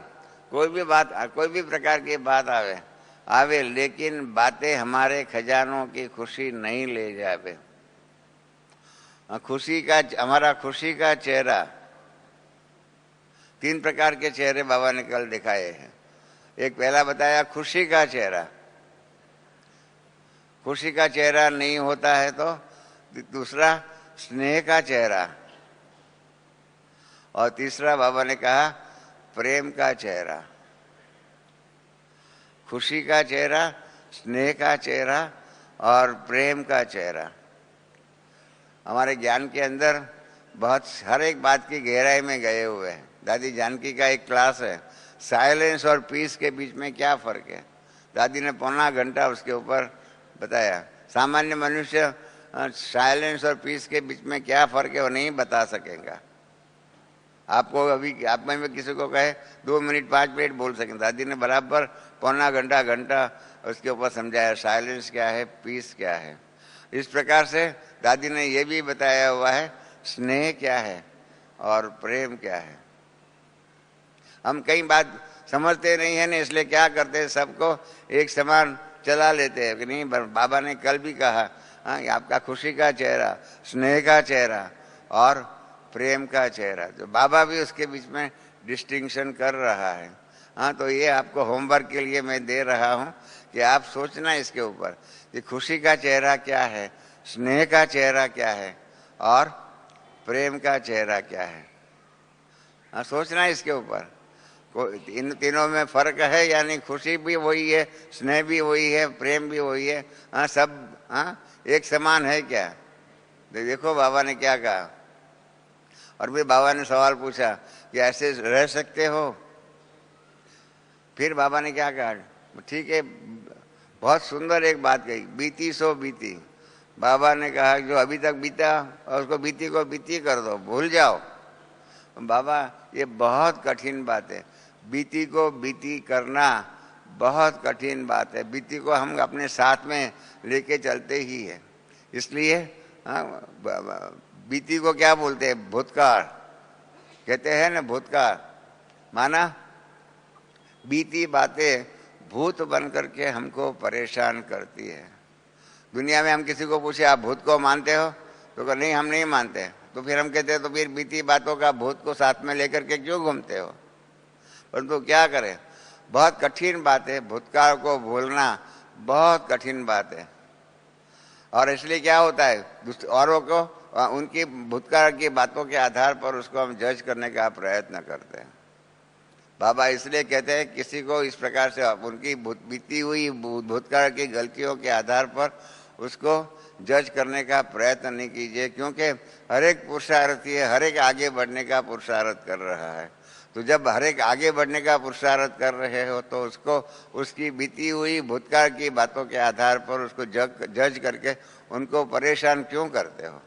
कोई भी प्रकार की बात आवे, लेकिन बातें हमारे खजानों की खुशी नहीं ले जावे। हमारा खुशी का चेहरा, 3 प्रकार के चेहरे बाबा ने कल दिखाए हैं। एक पहला बताया खुशी का चेहरा, खुशी का चेहरा नहीं होता है तो दूसरा स्नेह का चेहरा, और तीसरा बाबा ने कहा प्रेम का चेहरा। खुशी का चेहरा, स्नेह का चेहरा और प्रेम का चेहरा। हमारे ज्ञान के अंदर बहुत हर एक बात की गहराई में गए हुए हैं। दादी जानकी का एक क्लास है, साइलेंस और पीस के बीच में क्या फर्क है। दादी ने पौना घंटा उसके ऊपर बताया। सामान्य मनुष्य साइलेंस और पीस के बीच में क्या फर्क है वो नहीं बता सकेगा। आपको अभी आप में किसी को कहे 2 मिनट 5 मिनट बोल सकें, दादी ने बराबर पौना घंटा उसके ऊपर समझाया, साइलेंस क्या है, पीस क्या है। इस प्रकार से दादी ने ये भी बताया हुआ है स्नेह क्या है और प्रेम क्या है। हम कई बात समझते नहीं है ना, इसलिए क्या करते हैं, सबको एक समान चला लेते हैं कि नहीं। बाबा ने कल भी कहा, हाँ, आपका खुशी का चेहरा, स्नेह का चेहरा और प्रेम का चेहरा, जो बाबा भी उसके बीच में डिस्टिंक्शन कर रहा है। हाँ, तो ये आपको होमवर्क के लिए मैं दे रहा हूँ कि आप सोचना इसके ऊपर कि खुशी का चेहरा क्या है, स्नेह का चेहरा क्या है और प्रेम का चेहरा क्या है। हाँ, सोचना इसके ऊपर। इन तीनों में फर्क है, यानी खुशी भी वही है, स्नेह भी वही है, प्रेम भी वही है। हाँ, सब हाँ एक समान है क्या? देखो बाबा ने क्या कहा। और भी बाबा ने सवाल पूछा कि ऐसे रह सकते हो? फिर बाबा ने क्या कहा, ठीक है, बहुत सुंदर एक बात कही, बीती सो बीती। बाबा ने कहा जो अभी तक बीता और उसको बीती को बीती कर दो, भूल जाओ। बाबा ये बहुत कठिन बात है, बीती को बीती करना बहुत कठिन बात है। बीती को हम अपने साथ में लेके चलते ही है, इसलिए बीती को क्या बोलते हैं, भूतकाल कहते हैं ना। भूतकाल माना बीती बातें भूत बन करके हमको परेशान करती है। दुनिया में हम किसी को पूछे आप भूत को मानते हो, तो नहीं हम नहीं मानते। तो फिर हम कहते हैं तो फिर बीती बातों का भूत को साथ में लेकर के क्यों घूमते हो। परंतु तो क्या करें, बहुत कठिन बात है, भूतकाल को भूलना बहुत कठिन बात है। और इसलिए क्या होता है, औरों को उनकी भूतकाल की बातों के आधार पर उसको हम जज करने का प्रयत्न करते हैं। बाबा इसलिए कहते हैं किसी को इस प्रकार से उनकी बीती हुई भूतकाल की गलतियों के आधार पर उसको जज करने का प्रयत्न नहीं कीजिए, क्योंकि हर एक पुरुषार्थी है, हर एक आगे बढ़ने का पुरुषार्थ कर रहा है। तो जब हर एक आगे बढ़ने का पुरुषार्थ कर रहे हो तो उसको उसकी बीती हुई भूतकाल की बातों के आधार पर उसको जज करके उनको परेशान क्यों करते हो।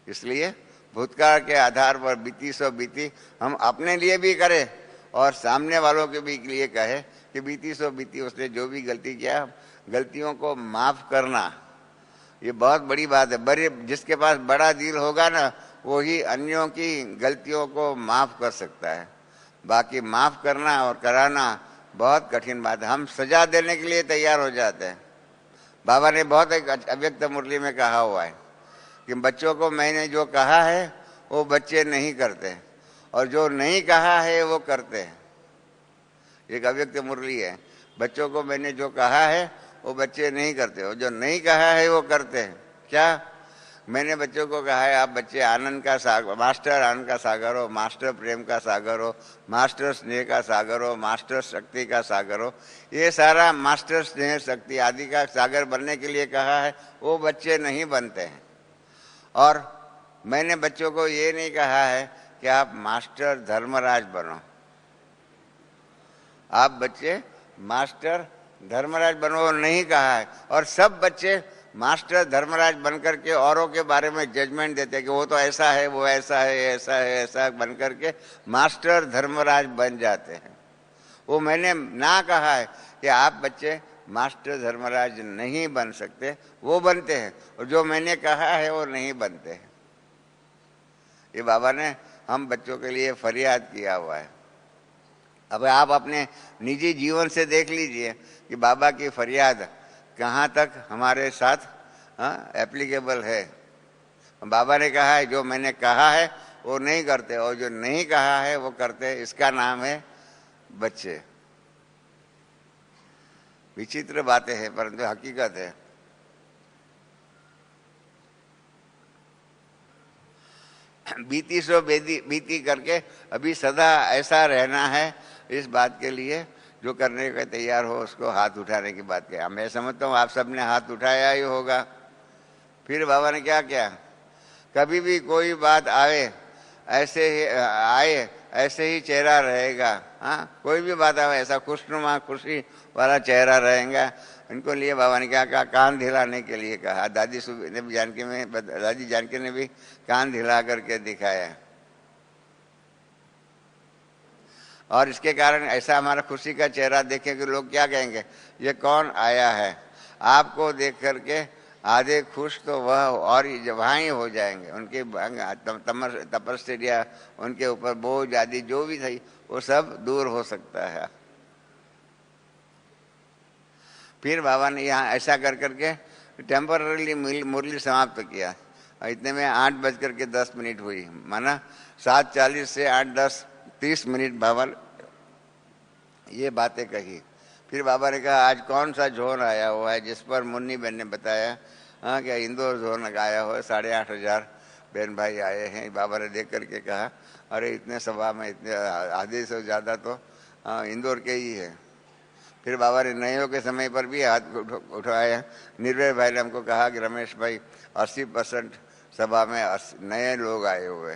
इसलिए भूतकाल के आधार पर बीती सो बीती हम अपने लिए भी करें और सामने वालों के भी लिए कहे कि बीती सो बीती, उसने जो भी गलती किया गलतियों को माफ करना ये बहुत बड़ी बात है। बड़े जिसके पास बड़ा दिल होगा ना वही अन्यों की गलतियों को माफ कर सकता है, बाकी माफ करना और कराना बहुत कठिन बात है। हम सजा देने के लिए तैयार हो जाते हैं। बाबा ने बहुत एक अव्यक्त मुरली में कहा हुआ है कि बच्चों को मैंने जो कहा है वो बच्चे नहीं करते और जो नहीं कहा है वो करते हैं। एक अव्यक्त मुरली है, बच्चों को मैंने जो कहा है वो बच्चे नहीं करते और जो नहीं कहा है वो करते हैं। क्या मैंने बच्चों को कहा है आप बच्चे आनंद का सागर, मास्टर आनंद का सागर हो, मास्टर प्रेम का सागर हो, मास्टर स्नेह का सागर हो, मास्टर शक्ति का सागर हो। ये सारा मास्टर स्नेह शक्ति आदि का सागर बनने के लिए कहा है, वो बच्चे नहीं बनते हैं। और मैंने बच्चों को ये नहीं कहा है कि आप मास्टर धर्मराज बनो, आप बच्चे मास्टर धर्मराज बनो नहीं कहा है। और सब बच्चे मास्टर धर्मराज बनकर के औरों के बारे में जजमेंट देते हैं कि वो तो ऐसा है, वो ऐसा है, ऐसा है, ऐसा बन करके मास्टर धर्मराज बन जाते हैं। वो मैंने ना कहा है कि आप बच्चे मास्टर धर्मराज नहीं बन सकते, वो बनते हैं, और जो मैंने कहा है वो नहीं बनते हैं। ये बाबा ने हम बच्चों के लिए फरियाद किया हुआ है। अब आप अपने निजी जीवन से देख लीजिए कि बाबा की फरियाद कहाँ तक हमारे साथ एप्लीकेबल है। बाबा ने कहा है जो मैंने कहा है वो नहीं करते और जो नहीं कहा है वो करते, इसका नाम है बच्चे। विचित्र बातें हैं परंतु हकीकत है। बीती सो बीती करके अभी सदा ऐसा रहना है, इस बात के लिए जो करने के तैयार हो उसको हाथ उठाने की बात कही। मैं समझता हूँ आप सबने हाथ उठाया ही होगा। फिर बाबा ने क्या किया, कभी भी कोई बात आए ऐसे ही आए ऐसे ही चेहरा रहेगा। हाँ, कोई भी बात आए ऐसा खुशनुमा खुशी वाला चेहरा रहेगा। इनको लिए बाबा ने क्या कहा, कान हिलाने के लिए कहा। दादी जानकी ने भी कान हिला करके दिखाया। और इसके कारण ऐसा हमारा खुशी का चेहरा देखें कि लोग क्या कहेंगे, ये कौन आया है। आपको देख करके आधे खुश तो वह और वहाँ ही हो जाएंगे। उनकी तपस्या, उनके ऊपर बोझ आदि जो भी थी वो सब दूर हो सकता है। फिर बाबा ने यहाँ ऐसा कर करके टेम्पररीली मुरली समाप्त किया। इतने में 8:10 हुई, माना 7:40 से 8:10-30 बाबा ये बातें कही। फिर बाबा ने कहा आज कौन सा जोन आया हुआ है, जिस पर मुन्नी बहन ने बताया हाँ क्या इंदौर जोन आया हुआ है, 8,500 बहन भाई आए हैं। बाबा ने देख करके कहा अरे इतने सभा में इतने आधे से ज़्यादा तो इंदौर के ही है। फिर बाबा ने नयों के समय पर भी हाथ उठाया। निर्भय भाई ने हमको कहा कि रमेश भाई 80% सभा में नए लोग आए हुए।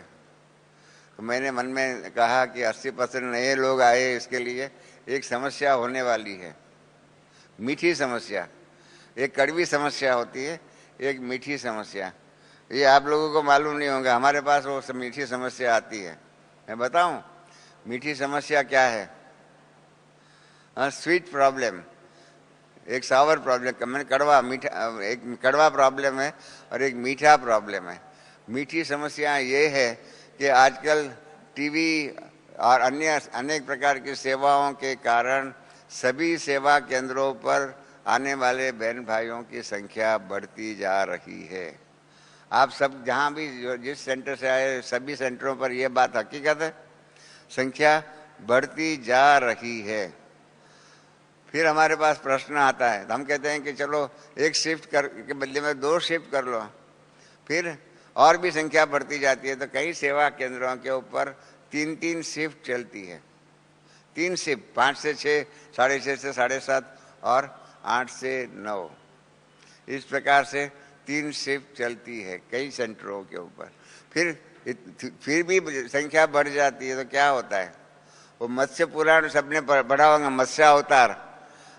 तो मैंने मन में कहा कि 80% नए लोग आए, इसके लिए एक समस्या होने वाली है, मीठी समस्या। एक कड़वी समस्या होती है, एक मीठी समस्या। ये आप लोगों को मालूम नहीं होगा, हमारे पास वो मीठी समस्या आती है। मैं बताऊं मीठी समस्या क्या है? स्वीट प्रॉब्लम, एक सावर प्रॉब्लम, मैंने कड़वा मीठा, एक कड़वा प्रॉब्लम है और एक मीठा प्रॉब्लम है। मीठी समस्या ये है कि आजकल टीवी और अन्य अनेक प्रकार की सेवाओं के कारण सभी सेवा केंद्रों पर आने वाले बहन भाइयों की संख्या बढ़ती जा रही है। आप सब जहाँ भी जिस सेंटर से आए सभी सेंटरों पर यह बात हकीकत है, संख्या बढ़ती जा रही है। फिर हमारे पास प्रश्न आता है, हम कहते हैं कि चलो एक शिफ्ट कर के बदले में 2 शिफ्ट कर लो। फिर और भी संख्या बढ़ती जाती है, तो कई सेवा केंद्रों के ऊपर 3-3 शिफ्ट चलती है। 3 शिफ्ट, 5 से 6, 6:30 से 7:30 और 8 से 9, इस प्रकार से 3 शिफ्ट चलती है कई सेंटरों के ऊपर। फिर भी संख्या बढ़ जाती है तो क्या होता है? वो मत्स्य पुराण सबने पढ़ा होगा, मत्स्य अवतार।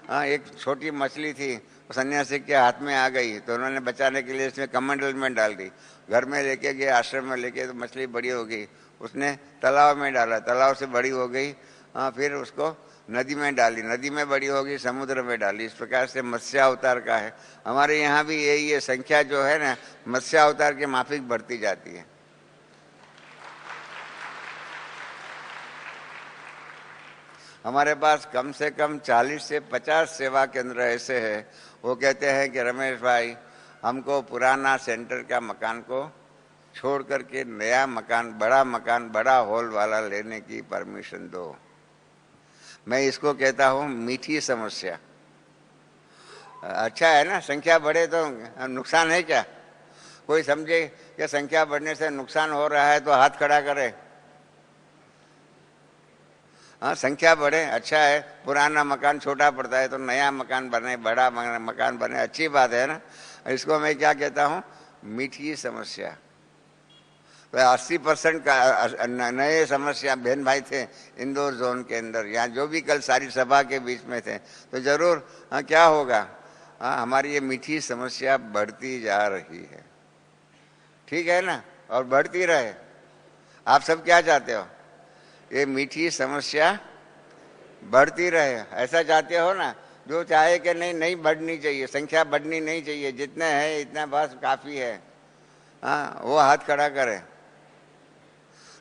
हाँ, एक छोटी मछली थी, सन्यासी के हाथ में आ गई तो उन्होंने बचाने के लिए इसमें कमंडल में डाल दी। घर में लेके गए, आश्रम में लेके, तो मछली बड़ी हो गई, उसने तालाब में डाला, तालाब से बड़ी हो गई। हाँ, फिर उसको नदी में डाली, नदी में बड़ी होगी, समुद्र में डाली। इस प्रकार से मत्स्य अवतार का है। हमारे यहाँ भी यही है, संख्या जो है ना मत्स्य अवतार के माफिक बढ़ती जाती है। हमारे पास कम से कम 40 से 50 सेवा केंद्र ऐसे हैं, वो कहते हैं कि रमेश भाई हमको पुराना सेंटर का मकान को छोड़ करके नया मकान, बड़ा हॉल वाला लेने की परमिशन दो। मैं इसको कहता हूँ मीठी समस्या। अच्छा है ना, संख्या बढ़े तो नुकसान है क्या? कोई समझे कि संख्या बढ़ने से नुकसान हो रहा है तो हाथ खड़ा करे। हाँ, संख्या बढ़े अच्छा है, पुराना मकान छोटा पड़ता है तो नया मकान बने, बड़ा मकान बने, अच्छी बात है ना। इसको मैं क्या कहता हूँ, मीठी समस्या। तो 80% का नए समस्या बहन भाई थे इंदौर जोन के अंदर, यहाँ जो भी कल सारी सभा के बीच में थे, तो जरूर क्या होगा, हमारी ये मीठी समस्या बढ़ती जा रही है। ठीक है ना, और बढ़ती रहे। आप सब क्या चाहते हो? ये मीठी समस्या बढ़ती रहे, ऐसा चाहते हो ना? जो चाहे कि नहीं बढ़नी चाहिए, संख्या बढ़नी नहीं चाहिए, जितने है इतना बस काफी है, हाँ, वो हाथ खड़ा करे।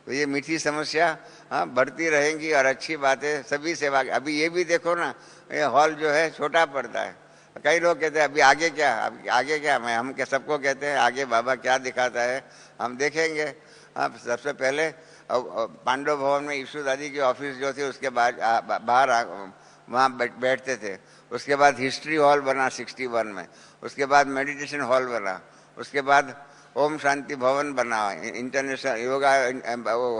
तो ये मीठी समस्या बढ़ती रहेंगी और अच्छी बात है सभी सेवा। अभी ये भी देखो ना, ये हॉल जो है छोटा पड़ता है। कई लोग कहते हैं अभी आगे क्या, अभी आगे क्या, हम क्या सबको कहते हैं आगे बाबा क्या दिखाता है हम देखेंगे। सबसे पहले पांडव भवन में ईशु दादी की ऑफिस जो थी उसके बाहर वहाँ बैठते थे। उसके बाद हिस्ट्री हॉल बना 61 में, उसके बाद मेडिटेशन हॉल बना, उसके बाद ओम शांति भवन बना, इंटरनेशनल योगा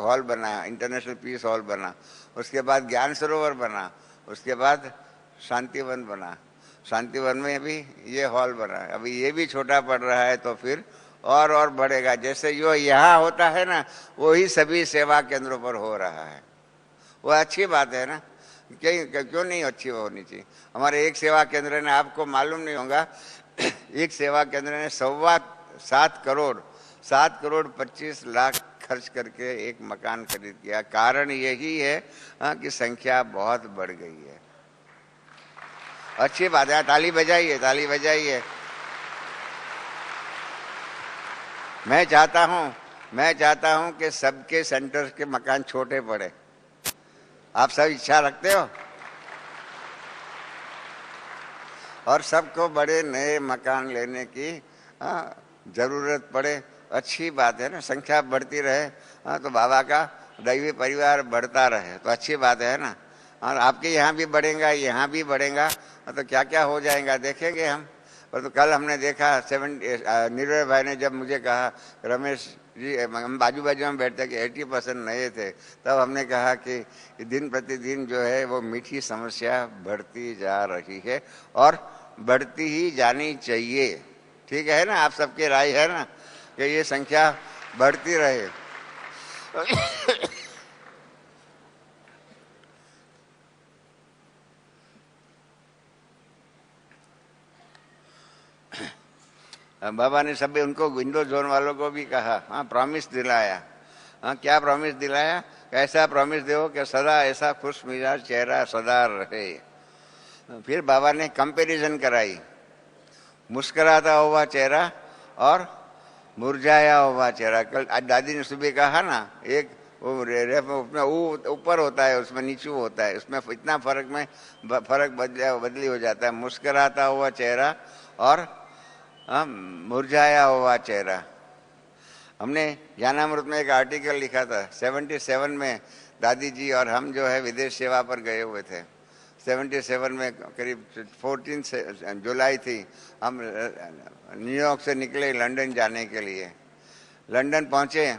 हॉल बना, इंटरनेशनल पीस हॉल बना, उसके बाद ज्ञान सरोवर बना, उसके बाद शांतिवन बना। शांतिवन में भी ये हॉल बना। अभी ये भी छोटा पड़ रहा है तो फिर और बढ़ेगा। जैसे जो यहाँ होता है ना, वही सभी सेवा केंद्रों पर हो रहा है। वो अच्छी बात है ना, क्यों नहीं अच्छी होनी चाहिए। हमारे एक सेवा केंद्र ने, आपको मालूम नहीं होगा, एक सेवा केंद्र ने 7 करोड़ 25 लाख खर्च करके एक मकान खरीद किया। कारण यही है कि संख्या बहुत बढ़ गई है। अच्छी बात है, ताली बजाइए, ताली बजाइए। मैं चाहता हूं कि सबके सेंटर के मकान छोटे पड़े। आप सब इच्छा रखते हो? और सबको बड़े नए मकान लेने की जरूरत पड़े। अच्छी बात है ना, संख्या बढ़ती रहे तो बाबा का दैवी परिवार बढ़ता रहे तो अच्छी बात है ना। और आपके यहाँ भी बढ़ेगा, यहाँ भी बढ़ेगा, तो क्या क्या हो जाएगा देखेंगे हम। पर तो कल हमने देखा निर्भय भाई ने जब मुझे कहा रमेश जी, हम बाजू में बैठते कि 80% नए थे, तब हमने कहा कि दिन प्रतिदिन जो है वो मीठी समस्या बढ़ती जा रही है और बढ़ती ही जानी चाहिए। ठीक है ना, आप सबकी राय है ना कि ये संख्या बढ़ती रहे। बाबा ने सभी उनको विंडो जोन वालों को भी कहा, हाँ प्रॉमिस दिलाया। हाँ क्या प्रॉमिस दिलाया? ऐसा प्रॉमिस दो कि सदा ऐसा खुश मिजाज चेहरा सदा रहे। फिर बाबा ने कंपैरिजन कराई, मुस्कुराता हुआ चेहरा और मुरझाया हुआ चेहरा। कल आज दादी ने सुबह कहा ना, एक वो रेफ उसमें ऊपर होता है, उसमें नीचे होता है, उसमें इतना फर्क बदली हो जाता है। मुस्कुराता हुआ चेहरा और मुरझाया हुआ चेहरा। हमने ज्ञानामृत में एक आर्टिकल लिखा था, 77 में दादी जी और हम जो है विदेश सेवा पर गए हुए थे। 77 में करीब 14 जुलाई थी। हम न्यूयॉर्क से निकले लंदन जाने के लिए। लंदन पहुंचे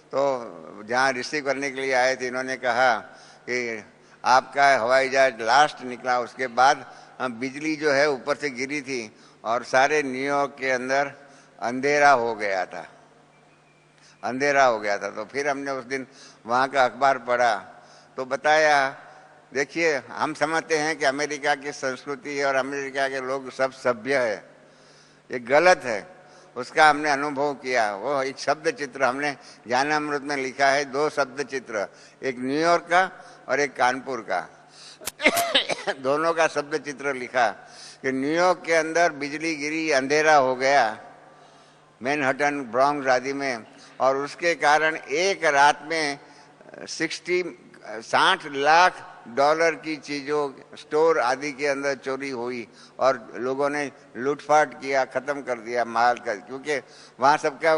तो जहां रिसीव करने के लिए आए थे, इन्होंने कहा कि आपका हवाई जहाज लास्ट निकला, उसके बाद बिजली जो है ऊपर से गिरी थी और सारे न्यूयॉर्क के अंदर अंधेरा हो गया था, अंधेरा हो गया था। तो फिर हमने उस दिन वहाँ का अखबार पढ़ा तो बताया, देखिए हम समझते हैं कि अमेरिका की संस्कृति है और अमेरिका के लोग सब सभ्य है, ये गलत है। उसका हमने अनुभव किया। वो एक शब्द चित्र हमने ज्ञानामृत में लिखा है, 2 शब्द चित्र, एक न्यूयॉर्क का और एक कानपुर का। दोनों का शब्द चित्र लिखा कि न्यूयॉर्क के अंदर बिजली गिरी, अंधेरा हो गया मैनहट्टन, ब्रॉन्क्स आदि में, और उसके कारण एक रात में 60 लाख डॉलर की चीज़ों स्टोर आदि के अंदर चोरी हुई और लोगों ने लूटपाट किया, ख़त्म कर दिया माल का, क्योंकि वहाँ सबका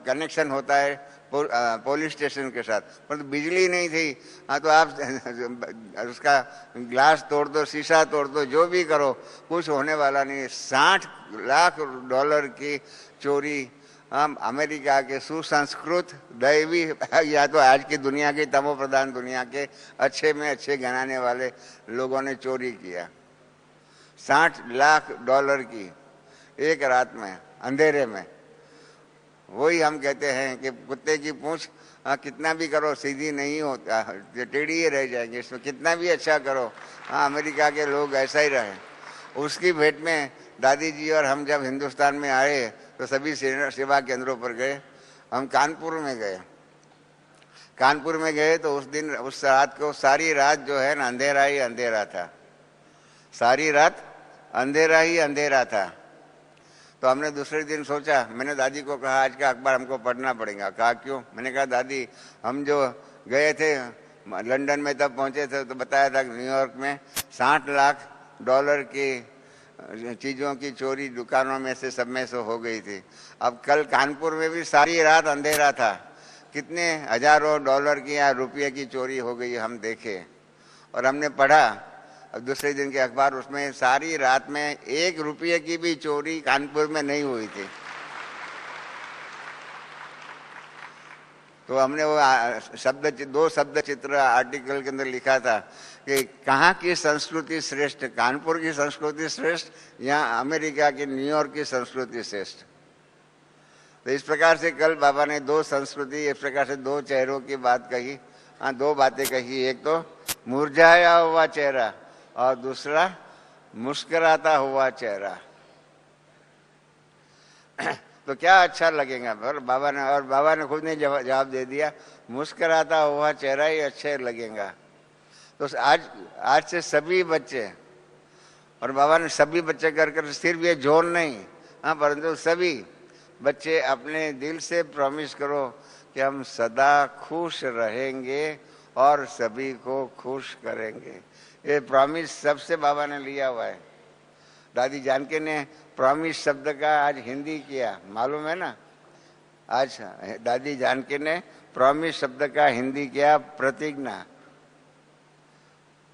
कनेक्शन होता है पुलिस स्टेशन के साथ, परंतु बिजली नहीं थी। हाँ तो आप उसका ग्लास तोड़ दो, शीशा तोड़ दो, जो भी करो, कुछ होने वाला नहीं। 60 लाख डॉलर की चोरी। हम अमेरिका के सुसंस्कृत दैवी, या तो आज की दुनिया की तमो प्रधान दुनिया के अच्छे में अच्छे गनाने वाले लोगों ने चोरी किया। 60 लाख डॉलर की एक रात में, अंधेरे में। वही हम कहते हैं कि कुत्ते की पूंछ कितना भी करो सीधी नहीं होता, टेढ़ी ही रह जाएंगे, इसमें कितना भी अच्छा करो। हाँ अमेरिका के लोग ऐसा ही रहे। उसकी भेंट में दादी जी और हम जब हिंदुस्तान में आए तो सभी सेवा केंद्रों पर गए। हम कानपुर में गए। कानपुर में गए तो उस दिन, उस रात को, सारी रात जो है ना अंधेरा ही अंधेरा था, सारी रात अंधेरा ही अंधेरा था। तो हमने दूसरे दिन सोचा, मैंने दादी को कहा आज का अखबार हमको पढ़ना पड़ेगा। कहा क्यों? मैंने कहा दादी हम जो गए थे लंदन में, तब पहुंचे थे तो बताया था न्यूयॉर्क में 60 लाख डॉलर की चीज़ों की चोरी दुकानों में से सब में से हो गई थी। अब कल कानपुर में भी सारी रात अंधेरा था, कितने हजारों डॉलर की या रुपये की चोरी हो गई हम देखे और हमने पढ़ा। अब दूसरे दिन के अखबार, उसमें सारी रात में 1 रुपये की भी चोरी कानपुर में नहीं हुई थी। तो हमने वो 2 शब्द चित्र आर्टिकल के अंदर लिखा था कि कहाँ की संस्कृति श्रेष्ठ, कानपुर की संस्कृति श्रेष्ठ या अमेरिका की न्यूयॉर्क की संस्कृति श्रेष्ठ। तो इस प्रकार से कल बाबा ने 2 संस्कृति, इस प्रकार से 2 चेहरों की बात कही। हाँ 2 बातें कही, एक तो मुरझाया हुआ चेहरा और दूसरा मुस्कुराता हुआ चेहरा। तो क्या अच्छा लगेगा? और बाबा ने खुद ने जवाब दे दिया, मुस्कुराता हुआ चेहरा ही अच्छे लगेगा। तो आज से सभी बच्चे, और बाबा ने सभी बच्चे कर सिर्फ ये जोन नहीं, हाँ परंतु सभी बच्चे अपने दिल से प्रॉमिस करो कि हम सदा खुश रहेंगे और सभी को खुश करेंगे। ये प्रॉमिस सबसे बाबा ने लिया हुआ है। दादी जानकी ने प्रॉमिस शब्द का आज हिंदी किया, मालूम है ना? आज दादी जानकी ने प्रॉमिस शब्द का हिंदी किया प्रतिज्ञा।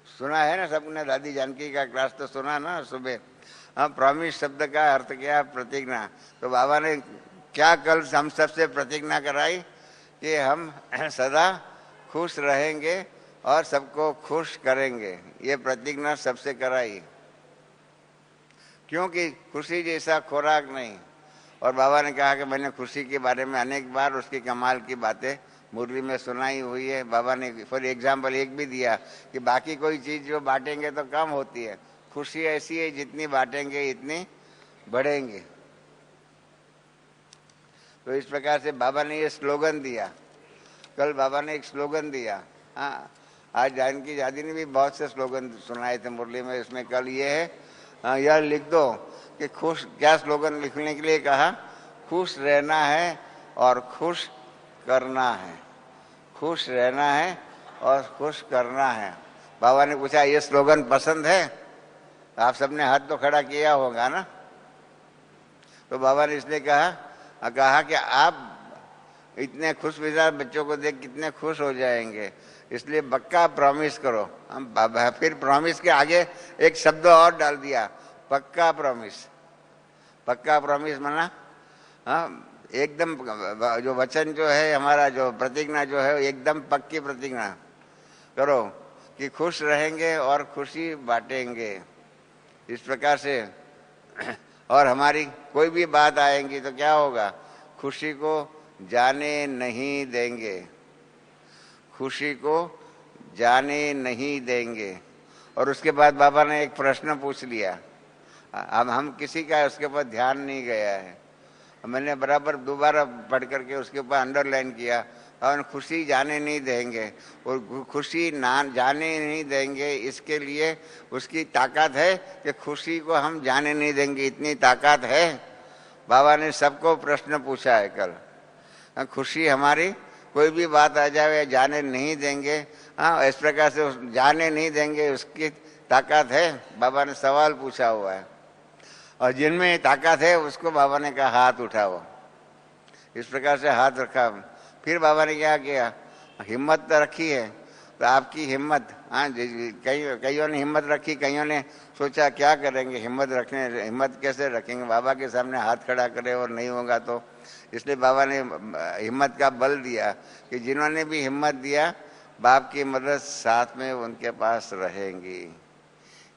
सुना है ना सबने? दादी जानकी का क्लास तो सुना ना सुबह। हाँ प्रॉमिस शब्द का अर्थ क्या? प्रतिज्ञा। तो बाबा ने क्या कल हम सबसे प्रतिज्ञा कराई कि हम सदा खुश रहेंगे और सबको खुश करेंगे। ये प्रतिज्ञा सबसे कराई, क्योंकि खुशी जैसा खुराक नहीं। और बाबा ने कहा कि मैंने खुशी के बारे में अनेक बार उसकी कमाल की बातें मुरली में सुनाई हुई है। बाबा ने फॉर एग्जाम्पल एक भी दिया कि बाकी कोई चीज़ जो बांटेंगे तो कम होती है, खुशी ऐसी है जितनी बांटेंगे इतनी बढ़ेंगे। तो इस प्रकार से बाबा ने ये स्लोगन दिया। कल बाबा ने एक स्लोगन दिया। हाँ, आज जानकी दादी ने भी बहुत से स्लोगन सुनाए थे मुरली में। इसमें कल ये है, यह लिख दो कि खुश, क्या स्लोगन लिखने के लिए कहा? खुश रहना है और खुश करना है। खुश रहना है और खुश करना है। बाबा ने पूछा ये स्लोगन पसंद है? आप सबने हाथ तो खड़ा किया होगा ना। तो बाबा ने इसलिए कहा कि आप इतने खुश मिजाज बच्चों को देख कितने खुश हो जाएंगे, इसलिए पक्का प्रॉमिस करो। हम फिर प्रॉमिस के आगे एक शब्द और डाल दिया, पक्का प्रॉमिस। पक्का प्रॉमिस माना एकदम, जो वचन जो है हमारा, जो प्रतिज्ञा जो है एकदम पक्की प्रतिज्ञा करो कि खुश रहेंगे और खुशी बांटेंगे। इस प्रकार से और हमारी कोई भी बात आएंगी तो क्या होगा? खुशी को जाने नहीं देंगे, खुशी को जाने नहीं देंगे। और उसके बाद बाबा ने एक प्रश्न पूछ लिया। अब हम किसी का उसके ऊपर ध्यान नहीं गया है, मैंने बराबर दोबारा पढ़ करके उसके ऊपर अंडरलाइन किया। और खुशी जाने नहीं देंगे, और खुशी ना जाने नहीं देंगे, इसके लिए उसकी ताकत है कि खुशी को हम जाने नहीं देंगे, इतनी ताकत है। बाबा ने सबको प्रश्न पूछा है कल। खुशी हमारी कोई भी बात आ जाए जाने नहीं देंगे। हाँ, इस प्रकार से जाने नहीं देंगे, उसकी ताकत है। बाबा ने सवाल पूछा हुआ है, और जिनमें ताकत है उसको बाबा ने कहा हाथ उठाओ। इस प्रकार से हाथ रखा। फिर बाबा ने क्या किया? हिम्मत तो रखी है, तो आपकी हिम्मत, हाँ, कईयों ने हिम्मत रखी, कईयों ने सोचा क्या करेंगे, हिम्मत कैसे रखेंगे, बाबा के सामने हाथ खड़ा करे और नहीं होगा तो। इसलिए बाबा ने हिम्मत का बल दिया कि जिन्होंने भी हिम्मत दिया, बाप की मदद साथ में उनके पास रहेंगी।